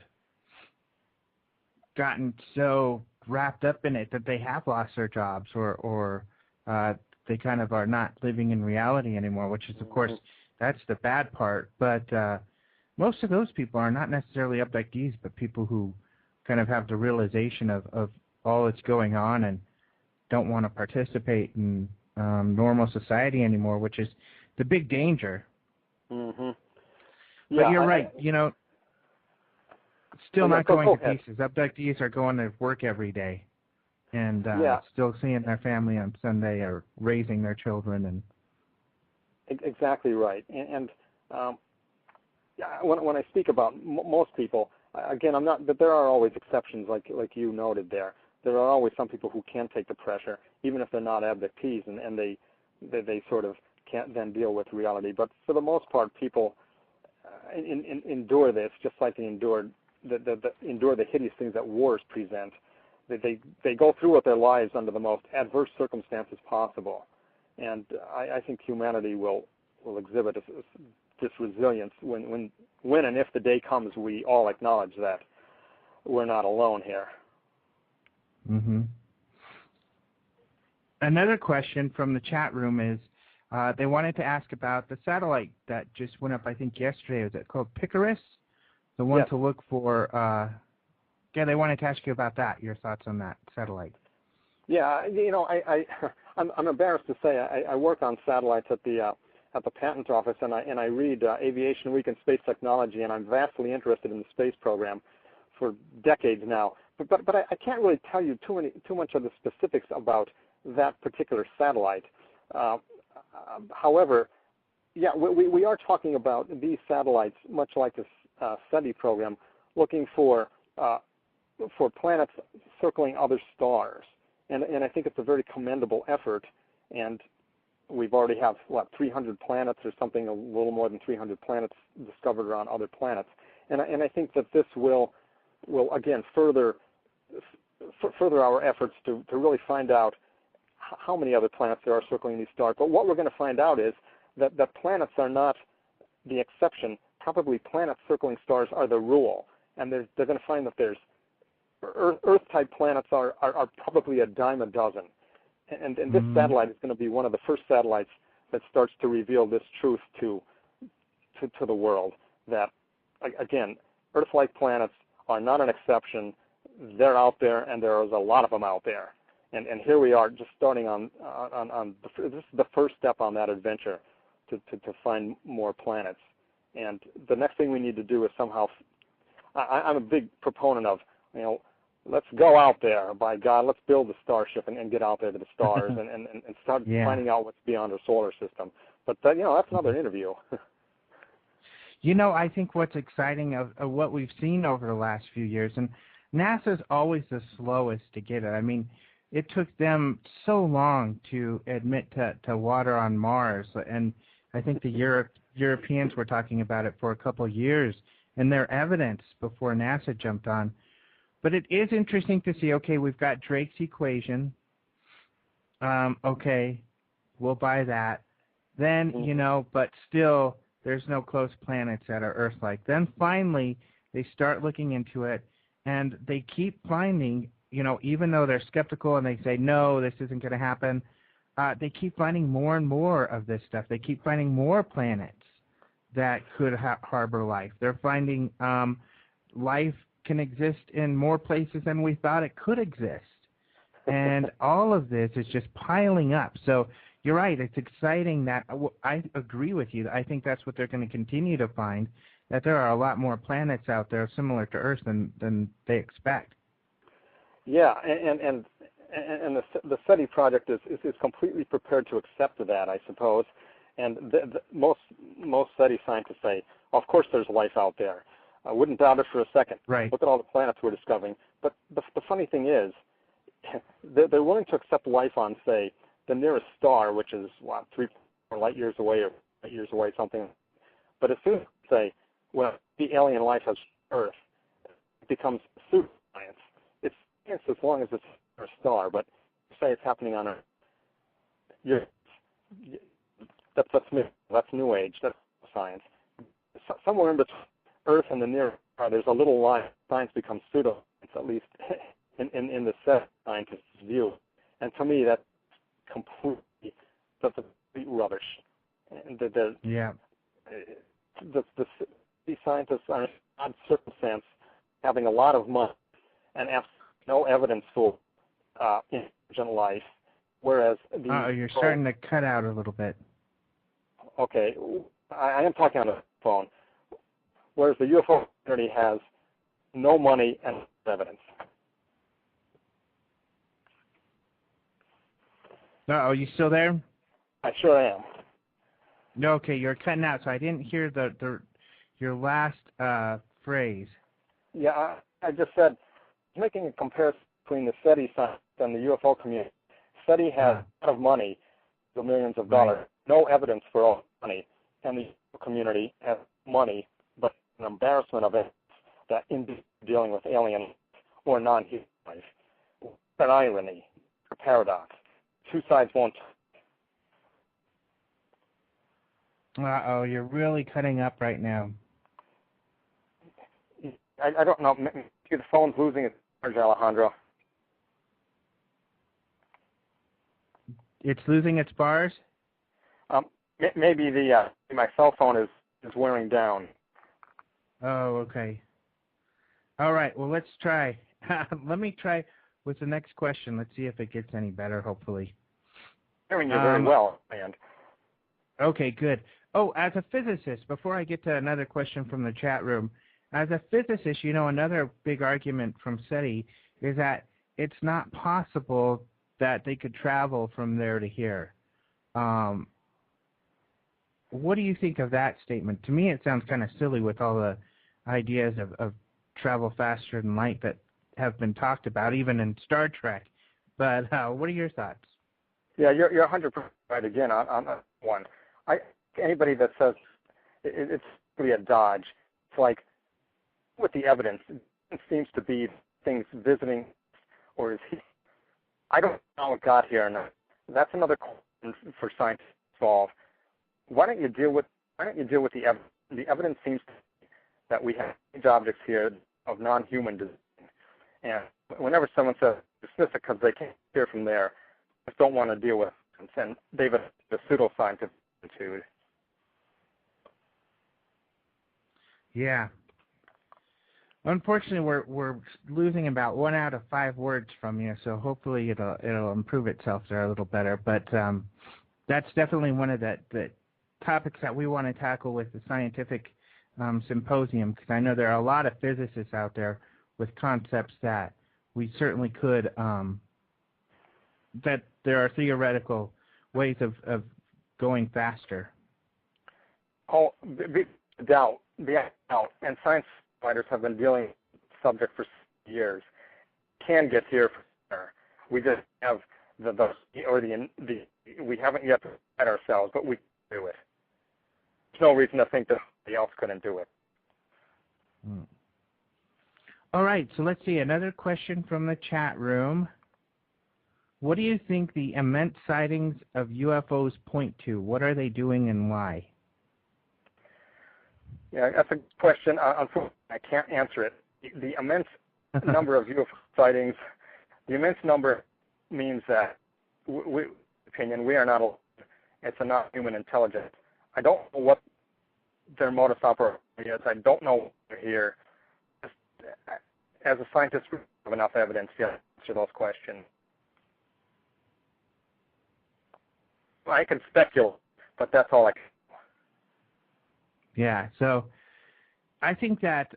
gotten so wrapped up in it that they have lost their jobs or they kind of are not living in reality anymore, which is, of course, that's the bad part. But most of those people are not necessarily abductees, but people who kind of have the realization of all that's going on and don't want to participate in normal society anymore, which is the big danger. Mm-hmm. But you're right, still not going to pieces. Abductees are going to work every day and still seeing their family on Sunday or raising their children. And exactly right. And when I speak about most people, again, I'm not, but there are always exceptions, like you noted there. There are always some people who can take the pressure, even if they're not abductees, and they sort of can't then deal with reality. But for the most part, people endure this just like they endure the hideous things that wars present. They go through with their lives under the most adverse circumstances possible, and I think humanity will exhibit this resilience when and if the day comes we all acknowledge that we're not alone here. Mm-hmm. Another question from the chat room is they wanted to ask about the satellite that just went up, I think, yesterday. Was it called Physicist? The one to look for. They wanted to ask you about that. Your thoughts on that satellite? Yeah, I'm embarrassed to say I work on satellites at the patent office, and I read Aviation Week and Space Technology, and I'm vastly interested in the space program for decades now. But I can't really tell you too much of the specifics about that particular satellite. However, we are talking about these satellites, much like the SETI program, looking for planets circling other stars, and I think it's a very commendable effort. And we've already have 300 planets or something, a little more than 300 planets discovered around other planets, and I think that this will again further our efforts to really find out how many other planets there are circling these stars. But what we're going to find out is that planets are not the exception. Probably planet circling stars are the rule, and they're going to find that there's Earth-type planets are probably a dime a dozen, and this satellite is going to be one of the first satellites that starts to reveal this truth to the world, that again, Earth-like planets are not an exception. They're out there, and there is a lot of them out there. And here we are, just starting on this is the first step on that adventure to find more planets. And the next thing we need to do is somehow, I'm a big proponent of, let's go out there, by God, let's build a starship and get out there to the stars and start finding out what's beyond our solar system. But that's another interview. I think what's exciting of what we've seen over the last few years, and NASA's always the slowest to get it. I mean, it took them so long to admit to water on Mars, and I think the Europeans were talking about it for a couple of years in their evidence before NASA jumped on. But it is interesting to see, okay, we've got Drake's equation. Okay, we'll buy that. Then, but still there's no close planets that are Earth-like. Then finally they start looking into it, and they keep finding, even though they're skeptical and they say, no, this isn't going to happen, they keep finding more and more of this stuff. They keep finding more planets that could harbor life. They're finding life can exist in more places than we thought it could exist. And all of this is just piling up. So you're right. It's exciting that I agree with you. I think that's what they're going to continue to find, that there are a lot more planets out there similar to Earth than they expect. Yeah, and the SETI project is completely prepared to accept that, I suppose. And most SETI scientists say, of course there's life out there. I wouldn't doubt it for a second. Right. Look at all the planets we're discovering. But the funny thing is, they're willing to accept life on, say, the nearest star, which is, 3 light years away or light years away, something. But as soon as, say, when the alien life has Earth, it becomes pseudoscience. It's science as long as it's a star, but say it's happening on Earth. That's new. That's New Age. That's science. Somewhere in between Earth and the near star, there's a little line. Science becomes pseudoscience, at least in the set scientist's view. And to me, that's completely rubbish. And the scientists are in odd circumstance, having a lot of money and no evidence for intelligent life, whereas you're starting to cut out a little bit. Okay, I am talking on the phone. Whereas the UFO community has no money and evidence. Are you still there? I sure am. No, okay, you're cutting out, so I didn't hear your last phrase. Yeah, I just said, making a comparison between the SETI science and the UFO community. SETI has a lot of money, the millions of dollars, no evidence for all money, and the UFO community has money, but an embarrassment of it that in dealing with alien or non-human life. An irony, a paradox. Two sides won't. You're really cutting up right now. I don't know. Maybe the phone's losing its charge, Alejandro. It's losing its bars? Maybe my cell phone is wearing down. Oh, okay. All right. Well, let's try. Let me try with the next question. Let's see if it gets any better, hopefully. Hearing you very well, and. Okay, good. Oh, as a physicist, before I get to another question from the chat room, as a physicist, another big argument from SETI is that it's not possible that they could travel from there to here. What do you think of that statement? To me, it sounds kind of silly with all the ideas of travel faster than light that have been talked about, even in Star Trek. But what are your thoughts? Yeah, you're 100% right again on that one. Anybody that says it's really a dodge, it's like with the evidence, it seems to be things visiting, or is he? I don't know how it got here, and that's another question for scientists to solve. Why don't you deal with the evidence? The evidence seems to be that we have strange objects here of non-human design, and whenever someone says dismiss it because they can't hear from there, just don't want to deal with it, and they've a pseudoscientific attitude. Yeah. Unfortunately, we're losing about 1 out of 5 words from you, so hopefully it'll improve itself there a little better. But that's definitely one of the topics that we want to tackle with the scientific symposium, because I know there are a lot of physicists out there with concepts that we certainly could, that there are theoretical ways of going faster. Oh, doubt. And science writers have been dealing with the subject for years. Can get here from there. We just have we haven't yet prepared ourselves, but we can do it. There's no reason to think that somebody else couldn't do it. All right, so let's see. Another question from the chat room. What do you think the immense sightings of UFOs point to? What are they doing and why? Yeah, that's a good question. Unfortunately, I can't answer it. The immense number of UFO sightings, the immense number means that, we are not alone. It's a non-human intelligence. I don't know what their modus operandi is. I don't know why they're here. As a scientist, we have enough evidence to answer those questions. I can speculate, but that's all I can. Yeah, so I think that,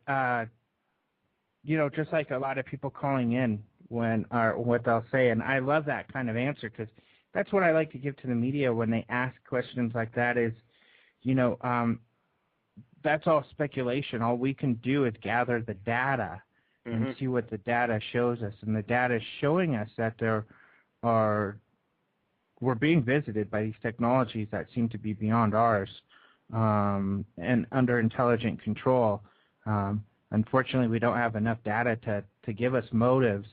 just like a lot of people calling in what they'll say, and I love that kind of answer because that's what I like to give to the media when they ask questions like that is, that's all speculation. All we can do is gather the data and see what the data shows us. And the data is showing us that we're being visited by these technologies that seem to be beyond ours and under intelligent control. Unfortunately, we don't have enough data to give us motives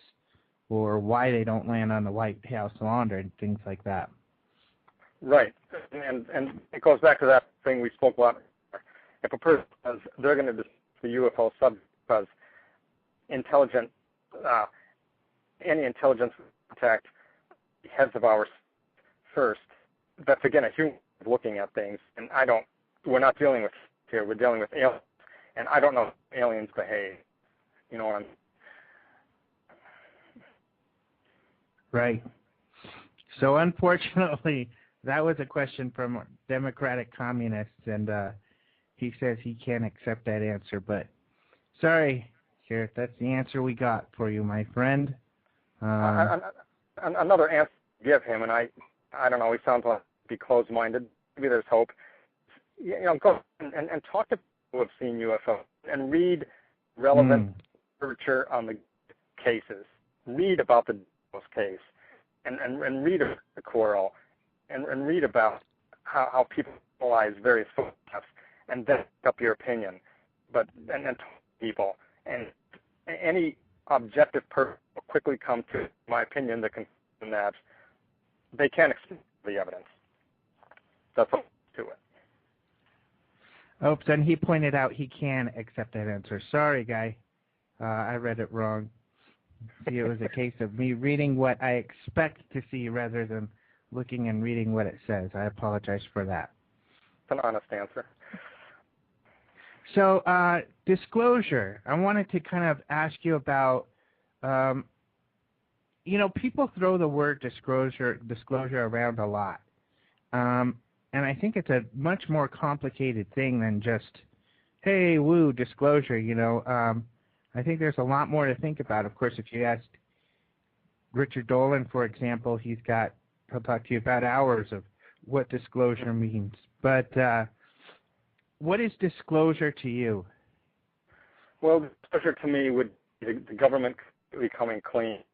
or why they don't land on the White House lawn and things like that. Right, and it goes back to that thing we spoke about. If a person says they're going to discuss the UFO subject because any intelligence contact heads of ours first, that's again a human looking at things, and we're not dealing with here, we're dealing with aliens, and I don't know how aliens behave. You know what I'm Right. So unfortunately, that was a question from Democratic Communists, and he says he can't accept that answer. But sorry, Sheriff, that's the answer we got for you, my friend. Another answer to give him, and I don't know, he sounds like be closed-minded. Maybe there's hope. You know, go and talk to people who have seen UFO and read relevant literature on the cases. Read about the case, and read about the coral, and read about how people analyze various photographs, and then pick up your opinion. And talk to people, and any objective person will quickly come to, in my opinion, the conclusion that they can't explain the evidence. That's all to it. Oops, and he pointed out he can accept that answer. Sorry, guy. I read it wrong. See, it was a case of me reading what I expect to see rather than looking and reading what it says. I apologize for that. It's an honest answer. So, disclosure. I wanted to kind of ask you about, people throw the word disclosure around a lot. And I think it's a much more complicated thing than just, hey, woo, disclosure, I think there's a lot more to think about. Of course, if you asked Richard Dolan, for example, he'll talk to you about hours of what disclosure means. But what is disclosure to you? Well, disclosure to me would be the government becoming clean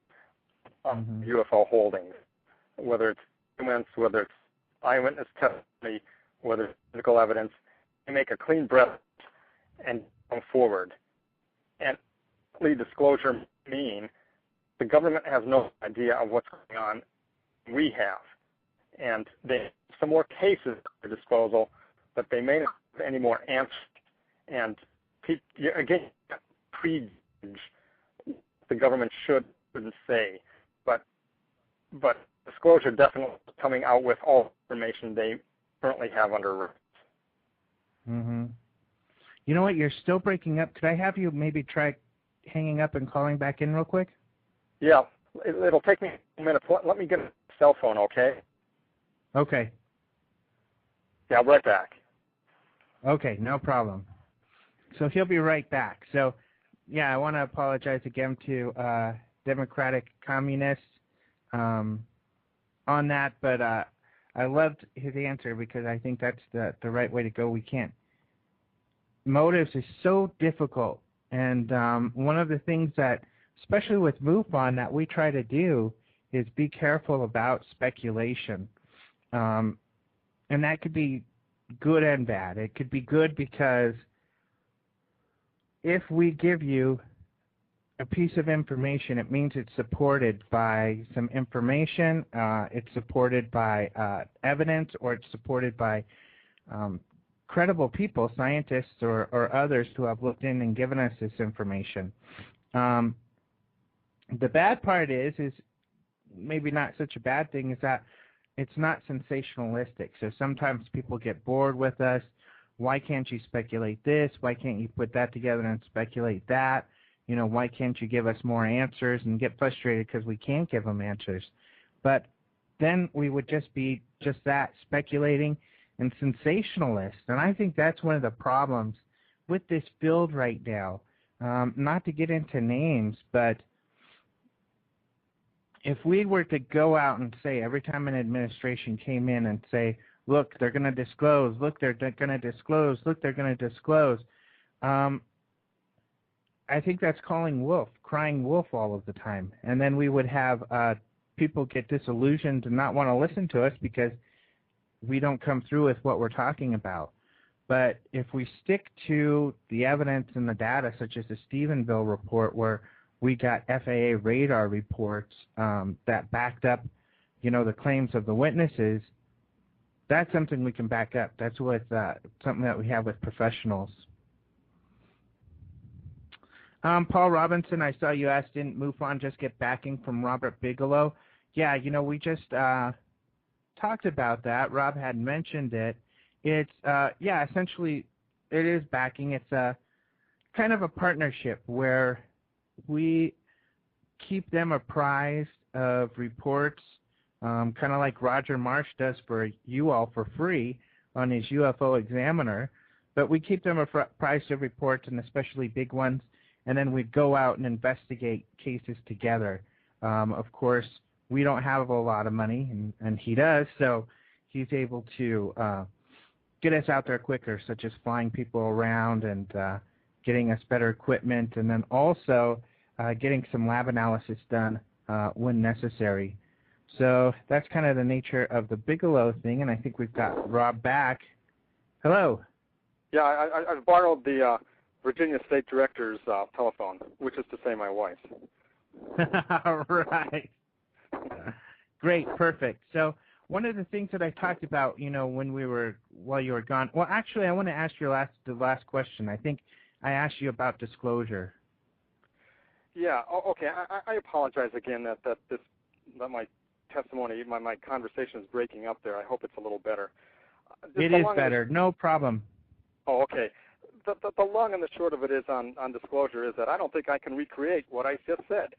on UFO holdings, whether it's documents, whether it's eyewitness testimony, whether it's physical evidence. They make a clean breath and come forward. And disclosure mean the government has no idea of what's going on. We have. And they have some more cases at their disposal, but they may not have any more answers. And again, prejudge the government shouldn't say. But disclosure definitely coming out with all information they currently have under arrest. Mm-hmm. You know what? You're still breaking up. Could I have you maybe try hanging up and calling back in real quick? Yeah. It'll take me a minute. Let me get a cell phone, okay? Okay. Yeah, I'll be right back. Okay, no problem. So he'll be right back. So, yeah, I want to apologize again to Democratic Communists on that, but I loved his answer because I think that's the right way to go. We can't. Motives is so difficult, and one of the things that, especially with MUFON, that we try to do is be careful about speculation, and that could be good and bad. It could be good because if we give you a piece of information, it means it's supported by some information, it's supported by evidence, or it's supported by credible people, scientists or others who have looked in and given us this information. The bad part is maybe not such a bad thing, is that it's not sensationalistic. So sometimes people get bored with us. Why can't you speculate this? Why can't you put that together and speculate that? Why can't you give us more answers, and get frustrated because we can't give them answers? But then we would just be just that, speculating and sensationalist. And I think that's one of the problems with this field right now. Not to get into names, but if we were to go out and say every time an administration came in and say, look, they're going to disclose, look, they're going to disclose, look, they're going to disclose, I think that's crying wolf all of the time. And then we would have people get disillusioned and not want to listen to us because we don't come through with what we're talking about. But if we stick to the evidence and the data, such as the Stephenville report, where we got FAA radar reports that backed up, the claims of the witnesses, that's something we can back up. That's something that we have with professionals. Paul Robinson, I saw you asked, didn't MUFON just get backing from Robert Bigelow? Yeah, we just talked about that. Rob had mentioned it. It's, essentially it is backing. It's a kind of a partnership where we keep them apprised of reports, kind of like Roger Marsh does for you all for free on his UFO Examiner, but we keep them apprised of reports, and especially big ones, and then we go out and investigate cases together. Of course, we don't have a lot of money, and he does, so he's able to get us out there quicker, such as flying people around and getting us better equipment, and then also getting some lab analysis done when necessary. So that's kind of the nature of the Bigelow thing, and I think we've got Rob back. Hello. Yeah, I borrowed the Virginia State Director's telephone, which is to say my wife's. All right. Great, perfect. So one of the things that I talked about, while you were gone. Well, actually, I want to ask you the last question. I think I asked you about disclosure. Yeah. Okay. I apologize again that my testimony, my conversation is breaking up there. I hope it's a little better. It is better. No problem. Oh, okay. The long and the short of it is on disclosure is that I don't think I can recreate what I just said.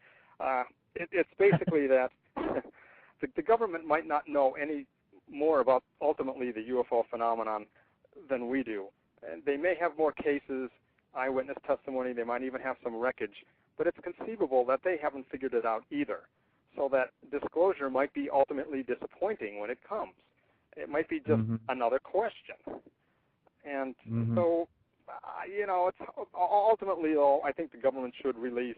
It's basically that the government might not know any more about ultimately the UFO phenomenon than we do. And they may have more cases, eyewitness testimony, they might even have some wreckage, but it's conceivable that they haven't figured it out either. So that disclosure might be ultimately disappointing when it comes. It might be just another question. And so, it's ultimately, though, I think the government should release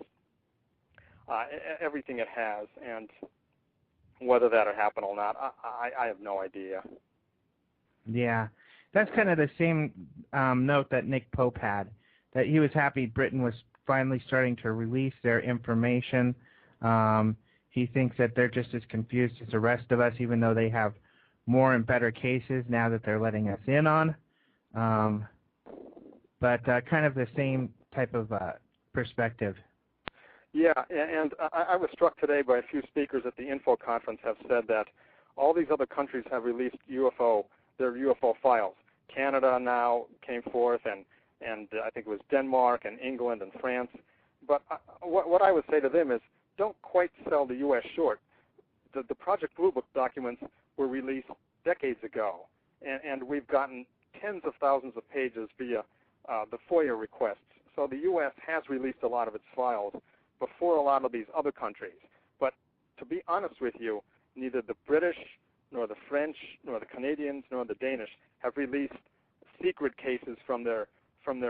everything it has, and whether that'll happen or not, I have no idea. Yeah, that's kind of the same note that Nick Pope had, that he was happy Britain was finally starting to release their information. He thinks that they're just as confused as the rest of us, even though they have more and better cases now that they're letting us in on. But kind of the same type of perspective. Yeah, and I was struck today by a few speakers at the Info conference have said that all these other countries have released their UFO files. Canada now came forth, and I think it was Denmark and England and France. But what I would say to them is, don't quite sell the U.S. short. The Project Blue Book documents were released decades ago, and we've gotten tens of thousands of pages via the FOIA requests. So the U.S. has released a lot of its files before a lot of these other countries. But to be honest with you, neither the British, nor the French, nor the Canadians, nor the Danish have released secret cases from their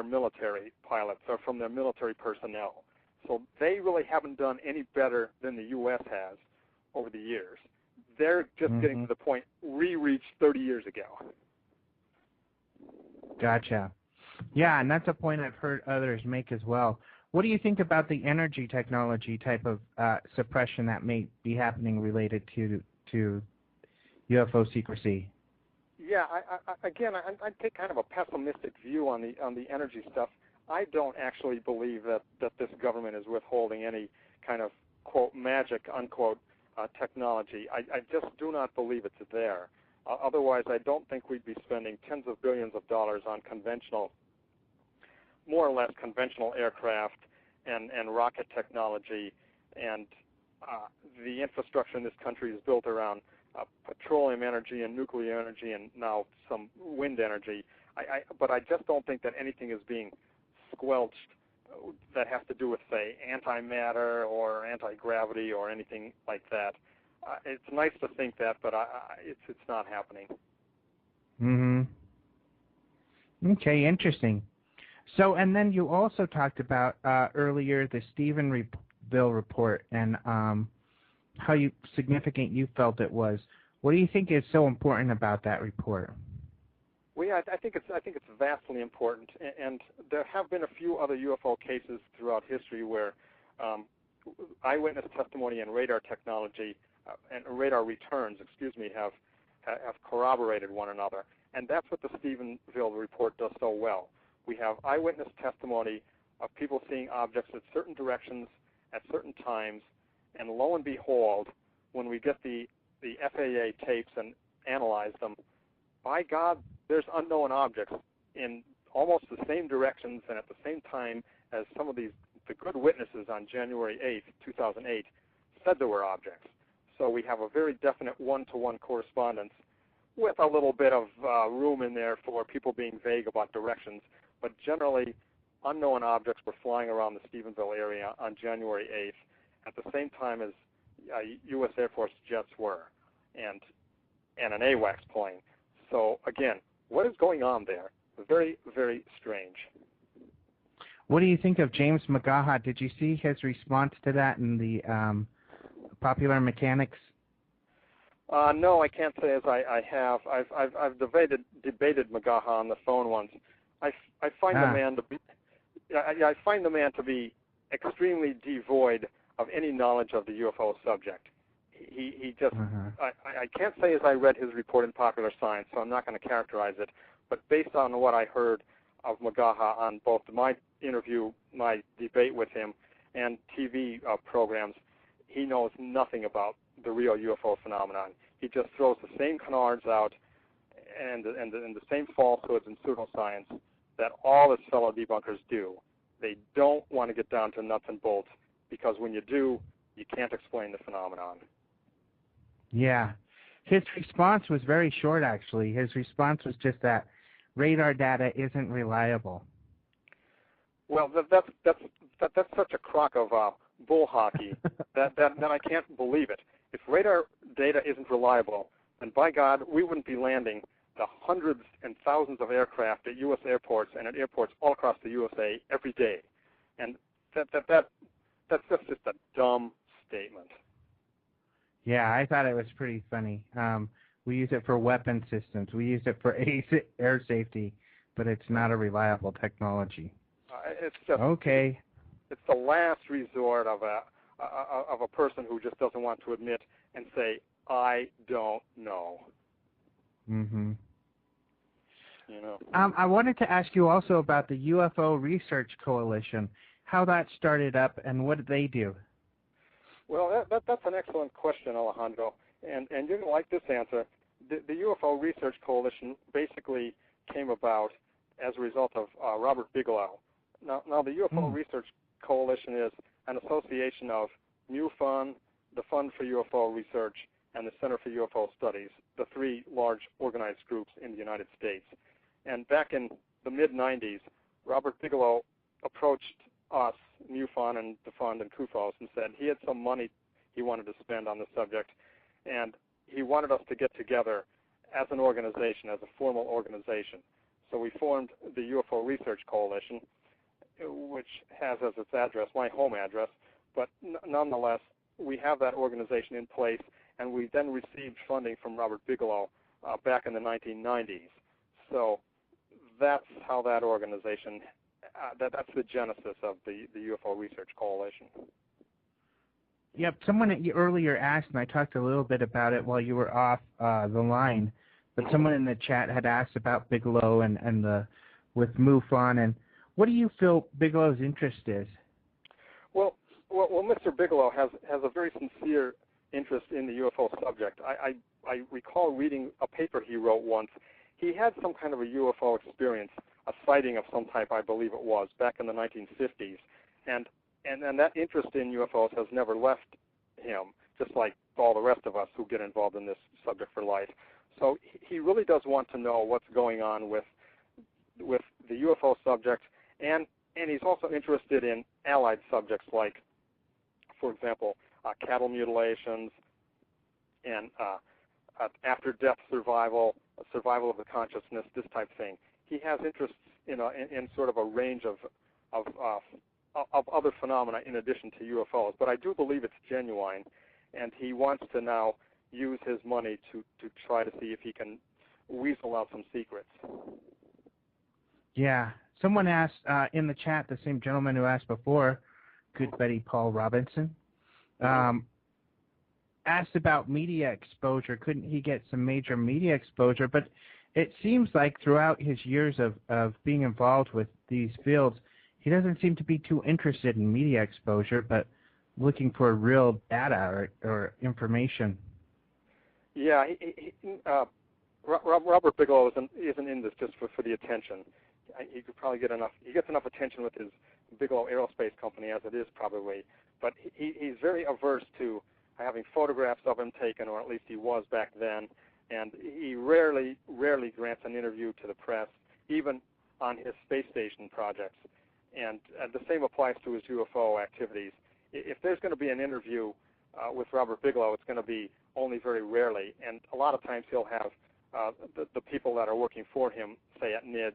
military pilots or from their military personnel. So they really haven't done any better than the U.S. has over the years. They're just getting to the point we reached 30 years ago. Gotcha. Yeah, and that's a point I've heard others make as well. What do you think about the energy technology type of suppression that may be happening related to UFO secrecy? Yeah, I take kind of a pessimistic view on the energy stuff. I don't actually believe that this government is withholding any kind of, quote, magic, unquote, technology. I just do not believe it's there. Otherwise, I don't think we'd be spending tens of billions of dollars on more or less conventional aircraft and rocket technology, and the infrastructure in this country is built around petroleum energy and nuclear energy and now some wind energy. But I just don't think that anything is being squelched that has to do with, say, antimatter or anti-gravity or anything like that. It's nice to think that, but it's not happening. Okay, interesting. So, and then you also talked about earlier the Stephenville report and how significant you felt it was. What do you think is so important about that report? Well, yeah, I think it's vastly important, and there have been a few other UFO cases throughout history where eyewitness testimony and radar technology and radar returns, have corroborated one another, and that's what the Stephenville report does so well. We have eyewitness testimony of people seeing objects at certain directions at certain times, and lo and behold, when we get the FAA tapes and analyze them, by God, there's unknown objects in almost the same directions and at the same time as some of the good witnesses on January 8th, 2008, said there were objects. So we have a very definite one-to-one correspondence with a little bit of room in there for people being vague about directions, but generally unknown objects were flying around the Stephenville area on January 8th at the same time as U.S. Air Force jets were, and an AWACS plane. So again, what is going on there? Very, very strange. What do you think of James McGaha? Did you see his response to that in the Popular Mechanics? No, I can't say as I have. I've debated McGaha on the phone once. I find the man to be I find the man to be extremely devoid of any knowledge of the UFO subject. He just I can't say as I read his report in Popular Science, so I'm not going to characterize it. But based on what I heard of McGaha on both my interview, my debate with him, and TV programs, he knows nothing about the real UFO phenomenon. He just throws the same canards out and the same falsehoods and pseudoscience that all his fellow debunkers do. They don't want to get down to nuts and bolts, because when you do, you can't explain the phenomenon. Yeah. His response was very short, actually. His response was just that radar data isn't reliable. Well, that's such a crock of bull hockey that I can't believe it. If radar data isn't reliable, then by God, we wouldn't be landing the hundreds and thousands of aircraft at U.S. airports and at airports all across the USA every day. And that's just a dumb statement. Yeah, I thought it was pretty funny. We use it for weapon systems. We use it for air safety, but it's not a reliable technology. It's just okay. It's the last resort of a person who just doesn't want to admit and say, "I don't know." Mm-hmm. You know. I wanted to ask you also about the UFO Research Coalition, how that started up and what did they do? Well, that's an excellent question, Alejandro, and you're going to like this answer. The UFO Research Coalition basically came about as a result of Robert Bigelow. Now the UFO Research Coalition is an association of MUFON, the Fund for UFO Research, and the Center for UFO Studies, the three large organized groups in the United States. And back in the mid-'90s, Robert Bigelow approached us, MUFON and the Fund and CUFOS, and said he had some money he wanted to spend on the subject, and he wanted us to get together as an organization, as a formal organization. So we formed the UFO Research Coalition, which has as its address my home address, but nonetheless, we have that organization in place, and we then received funding from Robert Bigelow back in the 1990s. So that's how that organization, that's the genesis of the UFO Research Coalition. Yep, someone earlier asked, and I talked a little bit about it while you were off the line, but someone in the chat had asked about Bigelow and with MUFON, and what do you feel Bigelow's interest is? Well, Mr. Bigelow has a very sincere interest in the UFO subject. I recall reading a paper he wrote once. He had some kind of a UFO experience, a sighting of some type, I believe it was, back in the 1950s, and that interest in UFOs has never left him, just like all the rest of us who get involved in this subject for life. So he really does want to know what's going on with the UFO subject, and he's also interested in allied subjects like, for example, cattle mutilations and after-death survival of the consciousness, this type of thing. He has interests in sort of a range of other phenomena in addition to UFOs. But I do believe it's genuine, and he wants to now use his money to try to see if he can weasel out some secrets. Yeah. Someone asked in the chat, the same gentleman who asked before, good buddy Paul Robinson, asked about media exposure. Couldn't he get some major media exposure? But it seems like throughout his years of being involved with these fields, he doesn't seem to be too interested in media exposure, but looking for real data or information. Yeah, Robert Bigelow isn't in this just for the attention. He could probably get enough. He gets enough attention with his Bigelow Aerospace Company as it is probably, but he's very averse to having photographs of him taken, or at least he was back then, and he rarely grants an interview to the press, even on his space station projects. And the same applies to his UFO activities. If there's going to be an interview with Robert Bigelow, it's going to be only very rarely, and a lot of times he'll have the people that are working for him, say at NIDS,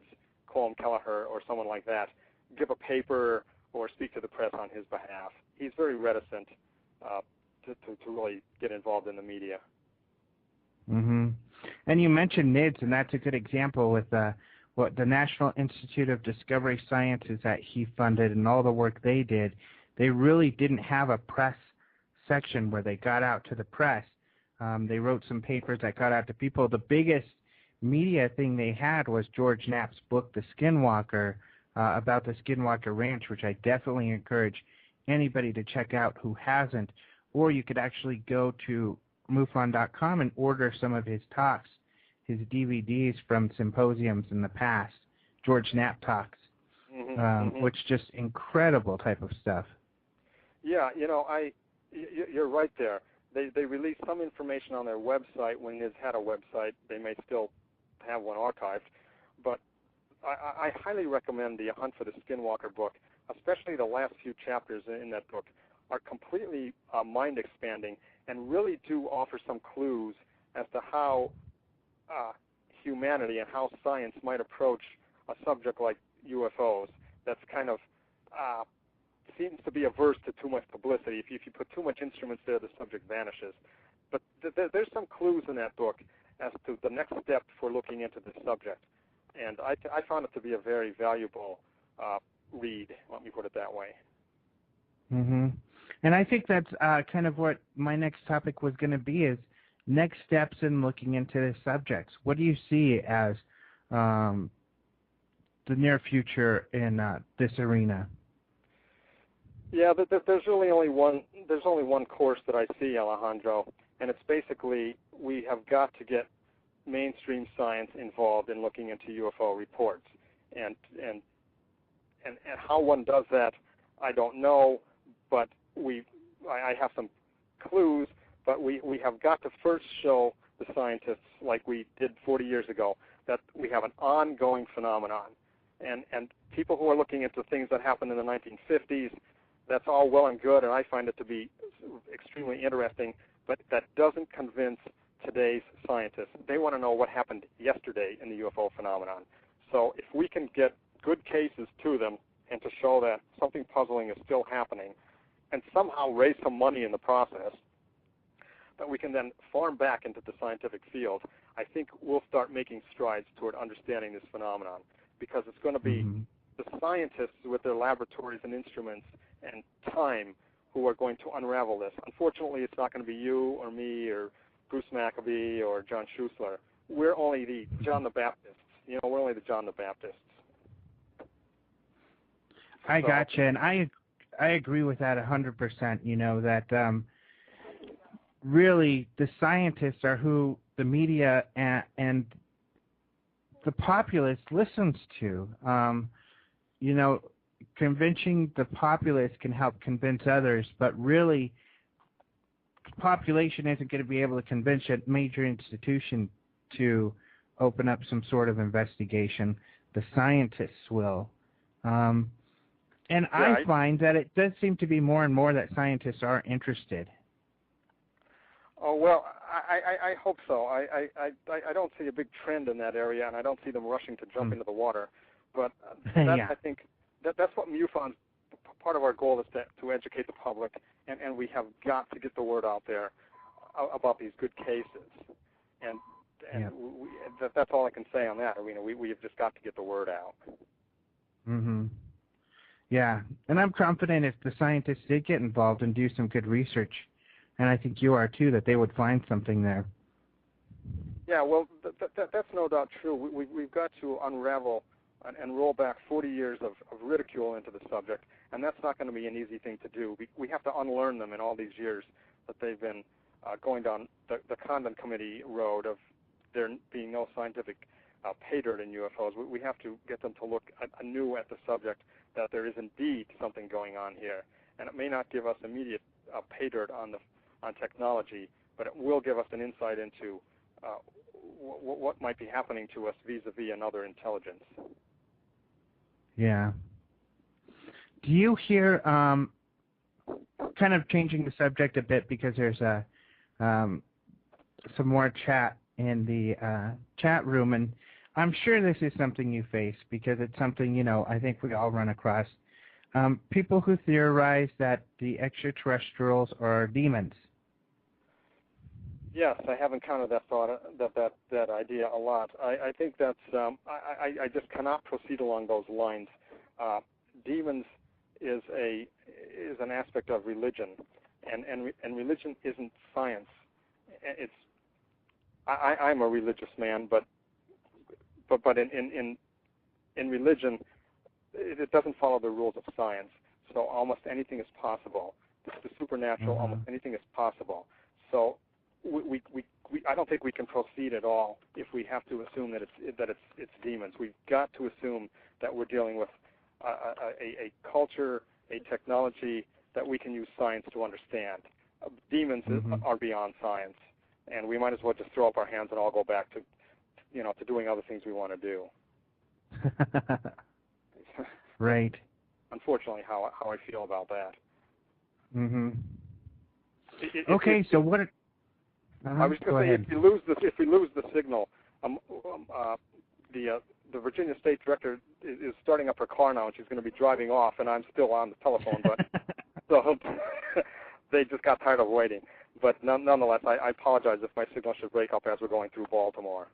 Colm Kelleher or someone like that, give a paper or speak to the press on his behalf. He's very reticent to really get involved in the media. Mm-hmm. And you mentioned NIDS, and that's a good example with the National Institute of Discovery Sciences that he funded and all the work they did. They really didn't have a press section where they got out to the press. They wrote some papers that got out to people. The biggest media thing they had was George Knapp's book, The Skinwalker, about the Skinwalker Ranch, which I definitely encourage anybody to check out who hasn't. Or you could actually go to MUFON.com and order some of his talks, his DVDs from symposiums in the past, George Knapp talks, which just incredible type of stuff. Yeah, you're right there. They released some information on their website when NIDS had a website. They may still have one archived, but I highly recommend the Hunt for the Skinwalker book, especially the last few chapters in that book are completely mind-expanding and really do offer some clues as to how humanity and how science might approach a subject like UFOs that's kind of seems to be averse to too much publicity. If you put too much instruments there, the subject vanishes. But there's some clues in that book as to the next step for looking into this subject. And I found it to be a very valuable read, let me put it that way. Mm-hmm. And I think that's kind of what my next topic was going to be, is next steps in looking into the subjects. What do you see as the near future in this arena? Yeah, there's really only one course that I see, Alejandro, and it's basically we have got to get mainstream science involved in looking into UFO reports, and how one does that, I don't know, but I have some clues, but we have got to first show the scientists, like we did 40 years ago, that we have an ongoing phenomenon, and people who are looking into things that happened in the 1950s. That's all well and good, and I find it to be extremely interesting, but that doesn't convince today's scientists. They want to know what happened yesterday in the UFO phenomenon. So if we can get good cases to them and to show that something puzzling is still happening and somehow raise some money in the process that we can then farm back into the scientific field, I think we'll start making strides toward understanding this phenomenon, because it's going to be the scientists with their laboratories and instruments and time who are going to unravel this. Unfortunately, it's not going to be you or me or Bruce Maccabee or John Schuessler. We're only the John the Baptists. We're only the John the Baptists. I gotcha, and I agree with that 100%. That really the scientists are who the media and the populace listens to. Convincing the populace can help convince others, but really the population isn't going to be able to convince a major institution to open up some sort of investigation. The scientists will. And I find that it does seem to be more and more that scientists are interested. Oh, well, I hope so. I don't see a big trend in that area, and I don't see them rushing to jump into the water. But Yeah. I think that's what MUFON's part of our goal is to educate the public, and we have got to get the word out there about these good cases. And Yeah. that's all I can say on that arena. We have just got to get the word out. Mhm. Yeah, and I'm confident if the scientists did get involved and do some good research, and I think you are too, that they would find something there. Yeah, well, that's no doubt true. We've got to unravel and roll back 40 years of ridicule into the subject, and that's not going to be an easy thing to do. We have to unlearn them in all these years that they've been going down the Condon Committee road of there being no scientific pay dirt in UFOs. We have to get them to look anew at the subject, that there is indeed something going on here, and it may not give us immediate pay dirt on technology, but it will give us an insight into what might be happening to us vis-a-vis another intelligence. Yeah. Do you hear, kind of changing the subject a bit because there's some more chat in the chat room, and I'm sure this is something you face because it's something, I think we all run across. People who theorize that the extraterrestrials are demons. Yes, I have encountered that idea a lot. I think that's I just cannot proceed along those lines. Demons is an aspect of religion, and religion isn't science. I'm a religious man, but in religion, it doesn't follow the rules of science. So almost anything is possible. The supernatural, almost anything is possible. So I don't think we can proceed at all if we have to assume that it's demons. We've got to assume that we're dealing with a culture, a technology that we can use science to understand. Demons are beyond science, and we might as well just throw up our hands and all go back to doing other things we want to do. Right. Unfortunately, how I feel about that. Mhm. Okay, so what? I was going to say, if we lose the signal, the Virginia State Director is starting up her car now, and she's going to be driving off, and I'm still on the telephone. But so they just got tired of waiting. But nonetheless, I apologize if my signal should break up as we're going through Baltimore.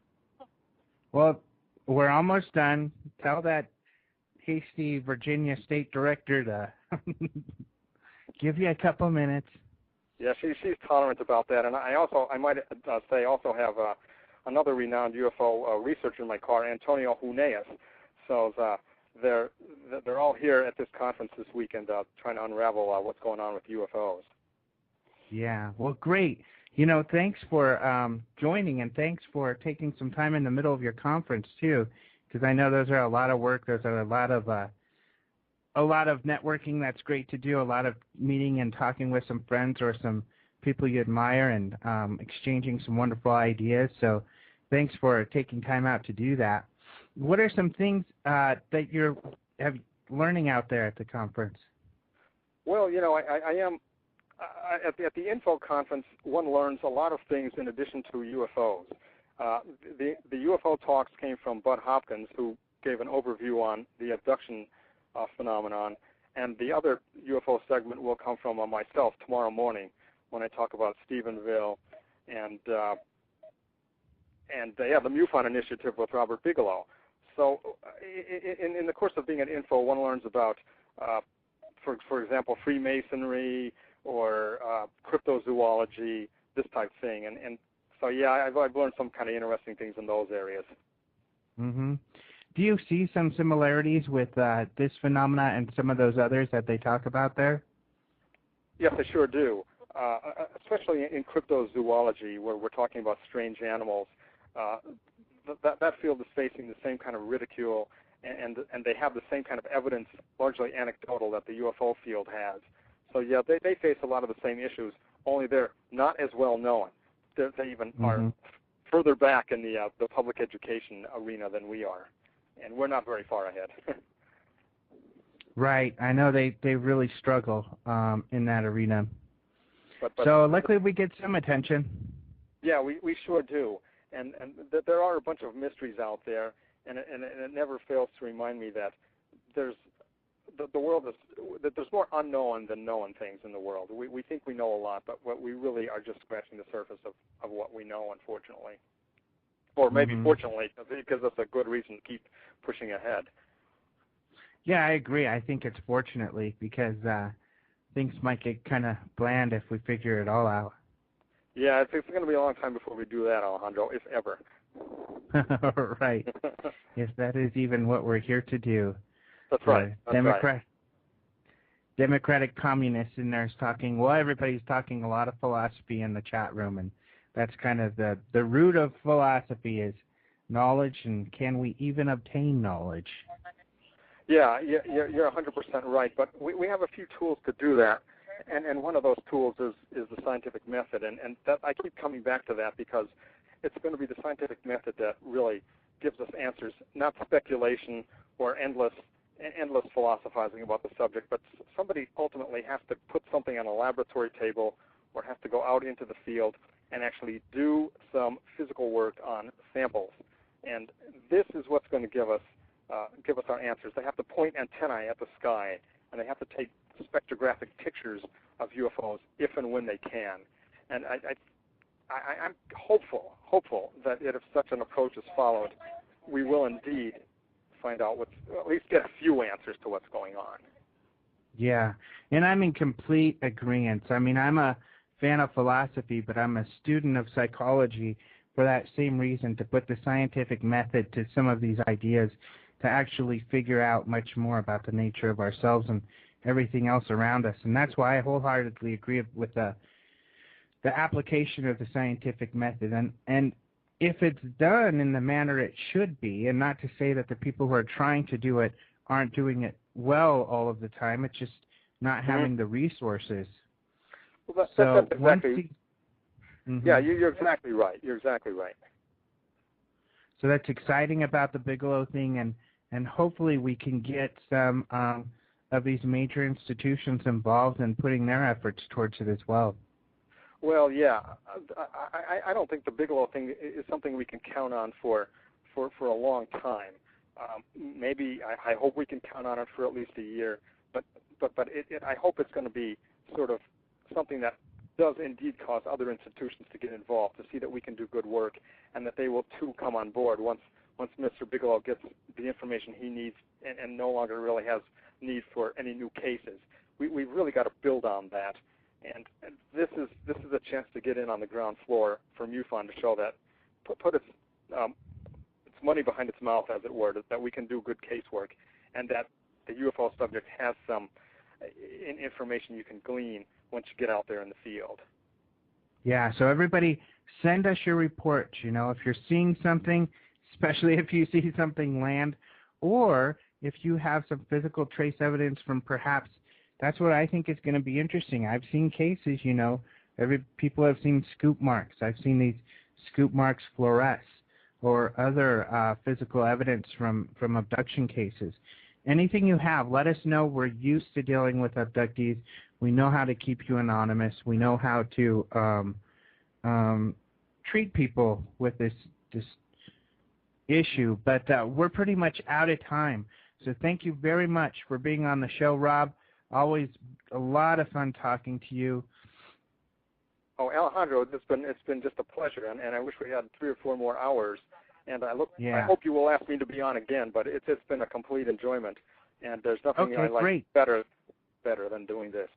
Well, we're almost done. Tell that hasty Virginia State Director to give you a couple minutes. Yeah, she's tolerant about that, and I might say have another renowned UFO researcher in my car, Antonio Huneas. So they're all here at this conference this weekend, trying to unravel what's going on with UFOs. Yeah, well, great. Thanks for joining, and thanks for taking some time in the middle of your conference too, because I know those are a lot of work. Those are a lot of networking. That's great to do. A lot of meeting and talking with some friends or some people you admire, and exchanging some wonderful ideas. So, thanks for taking time out to do that. What are some things that you're learning out there at the conference? Well, I am. At the Info conference, one learns a lot of things in addition to UFOs. The UFO talks came from Bud Hopkins, who gave an overview on the abduction phenomenon, and the other UFO segment will come from myself tomorrow morning when I talk about Stephenville and the MUFON initiative with Robert Bigelow. So in the course of being at Info, one learns about, for example, Freemasonry or cryptozoology, this type of thing. And so, yeah, I've learned some kind of interesting things in those areas. Mm-hmm. Do you see some similarities with this phenomena and some of those others that they talk about there? Yes, I sure do. Especially in cryptozoology, where we're talking about strange animals. That field is facing the same kind of ridicule, and they have the same kind of evidence, largely anecdotal, that the UFO field has. So, yeah, they face a lot of the same issues, only they're not as well known. They even are further back in the public education arena than we are, and we're not very far ahead. Right. I know they really struggle in that arena. But so luckily we get some attention. Yeah, we sure do. And there are a bunch of mysteries out there, and it never fails to remind me that there's the world is that there's more unknown than known things in the world. We think we know a lot, but what we really are just scratching the surface of what we know, unfortunately, or maybe fortunately, because it gives us a good reason to keep pushing ahead. Yeah, I agree. I think it's fortunately because things might get kind of bland if we figure it all out. Yeah, it's going to be a long time before we do that, Alejandro, if ever. Right. Yes, that is even what we're here to do. That's right. That's Democratic communists in there is talking. Well, everybody's talking a lot of philosophy in the chat room, and that's kind of the root of philosophy is knowledge, and can we even obtain knowledge? Yeah, you're 100% right. But we have a few tools to do that, and one of those tools is the scientific method, and that I keep coming back to that because it's going to be the scientific method that really gives us answers, not speculation or endless philosophizing about the subject, but somebody ultimately has to put something on a laboratory table or has to go out into the field and actually do some physical work on samples. And this is what's going to give us our answers. They have to point antennae at the sky, and they have to take spectrographic pictures of UFOs if and when they can. And I'm hopeful that if such an approach is followed, we will indeed find out at least get a few answers to what's going on. Yeah, and I'm in complete agreement. I mean, I'm a fan of philosophy, but I'm a student of psychology for that same reason, to put the scientific method to some of these ideas, to actually figure out much more about the nature of ourselves and everything else around us. And that's why I wholeheartedly agree with the application of the scientific method. And if it's done in the manner it should be, and not to say that the people who are trying to do it aren't doing it well all of the time, it's just not having the resources. Well, that's exactly. Yeah, you're exactly right. You're exactly right. So that's exciting about the Bigelow thing, and hopefully we can get some of these major institutions involved in putting their efforts towards it as well. Well, yeah, I don't think the Bigelow thing is something we can count on for a long time. Maybe I hope we can count on it for at least a year, but I hope it's going to be sort of something that does indeed cause other institutions to get involved, to see that we can do good work, and that they will too come on board once Mr. Bigelow gets the information he needs and no longer really has need for any new cases. We've really got to build on that. And this is a chance to get in on the ground floor for MUFON to show that, put its money behind its mouth, as it were, that we can do good casework, and that the UFO subject has some information you can glean once you get out there in the field. Yeah, so everybody send us your reports. You know, if you're seeing something, especially if you see something land, or if you have some physical trace evidence from perhaps. That's what I think is going to be interesting. I've seen cases, you know, people have seen scoop marks. I've seen these scoop marks fluoresce, or other physical evidence from abduction cases. Anything you have, let us know. We're used to dealing with abductees. We know how to keep you anonymous. We know how to treat people with this issue. But we're pretty much out of time. So thank you very much for being on the show, Rob. Always a lot of fun talking to you. Oh, Alejandro, it's been just a pleasure, and I wish we had 3 or 4 more hours. And I hope you will ask me to be on again. But it's been a complete enjoyment, and there's nothing I like better than doing this.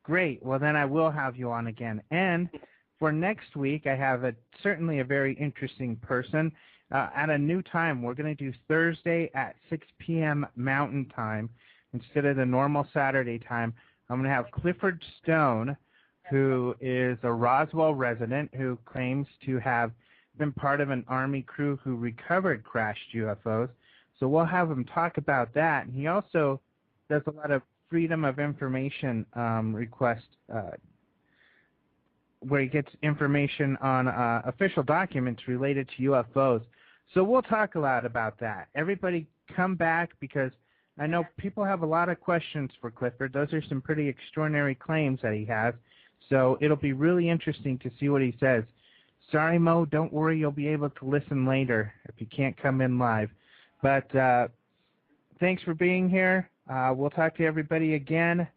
Great. Well, then I will have you on again. And for next week, I have certainly a very interesting person at a new time. We're going to do Thursday at 6 p.m. Mountain Time. Instead of the normal Saturday time, I'm going to have Clifford Stone, who is a Roswell resident who claims to have been part of an Army crew who recovered crashed UFOs. So we'll have him talk about that. And he also does a lot of freedom of information requests where he gets information on official documents related to UFOs. So we'll talk a lot about that. Everybody come back, because I know people have a lot of questions for Clifford. Those are some pretty extraordinary claims that he has. So it'll be really interesting to see what he says. Sorry, Mo, don't worry, you'll be able to listen later if you can't come in live. But thanks for being here. We'll talk to everybody again.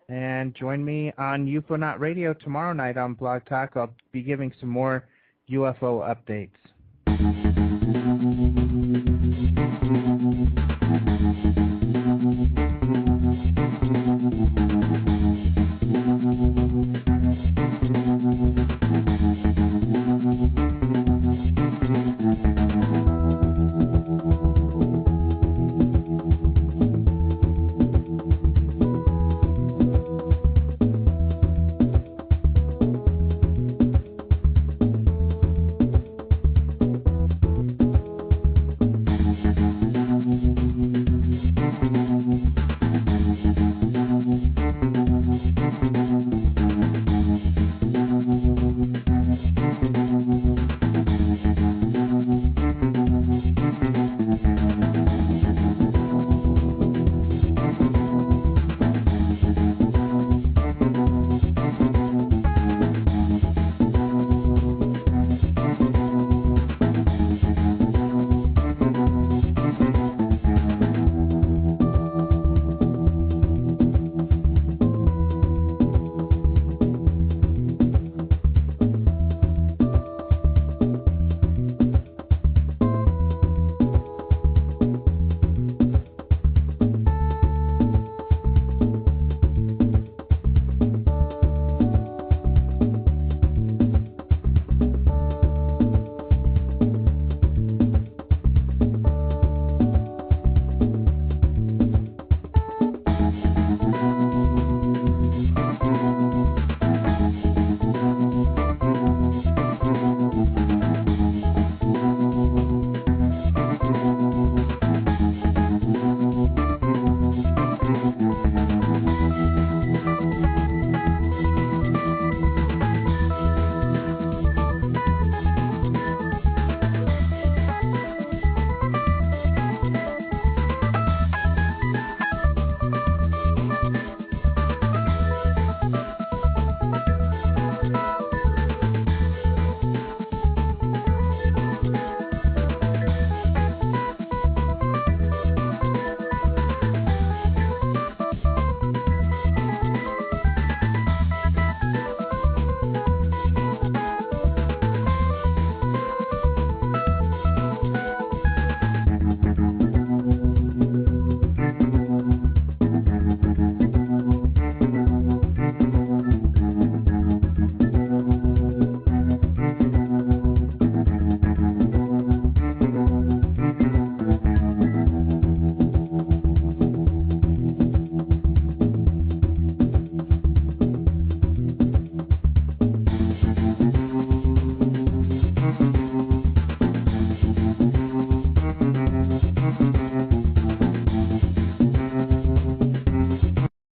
And join me on UFO Not Radio tomorrow night on Blog Talk. I'll be giving some more UFO updates.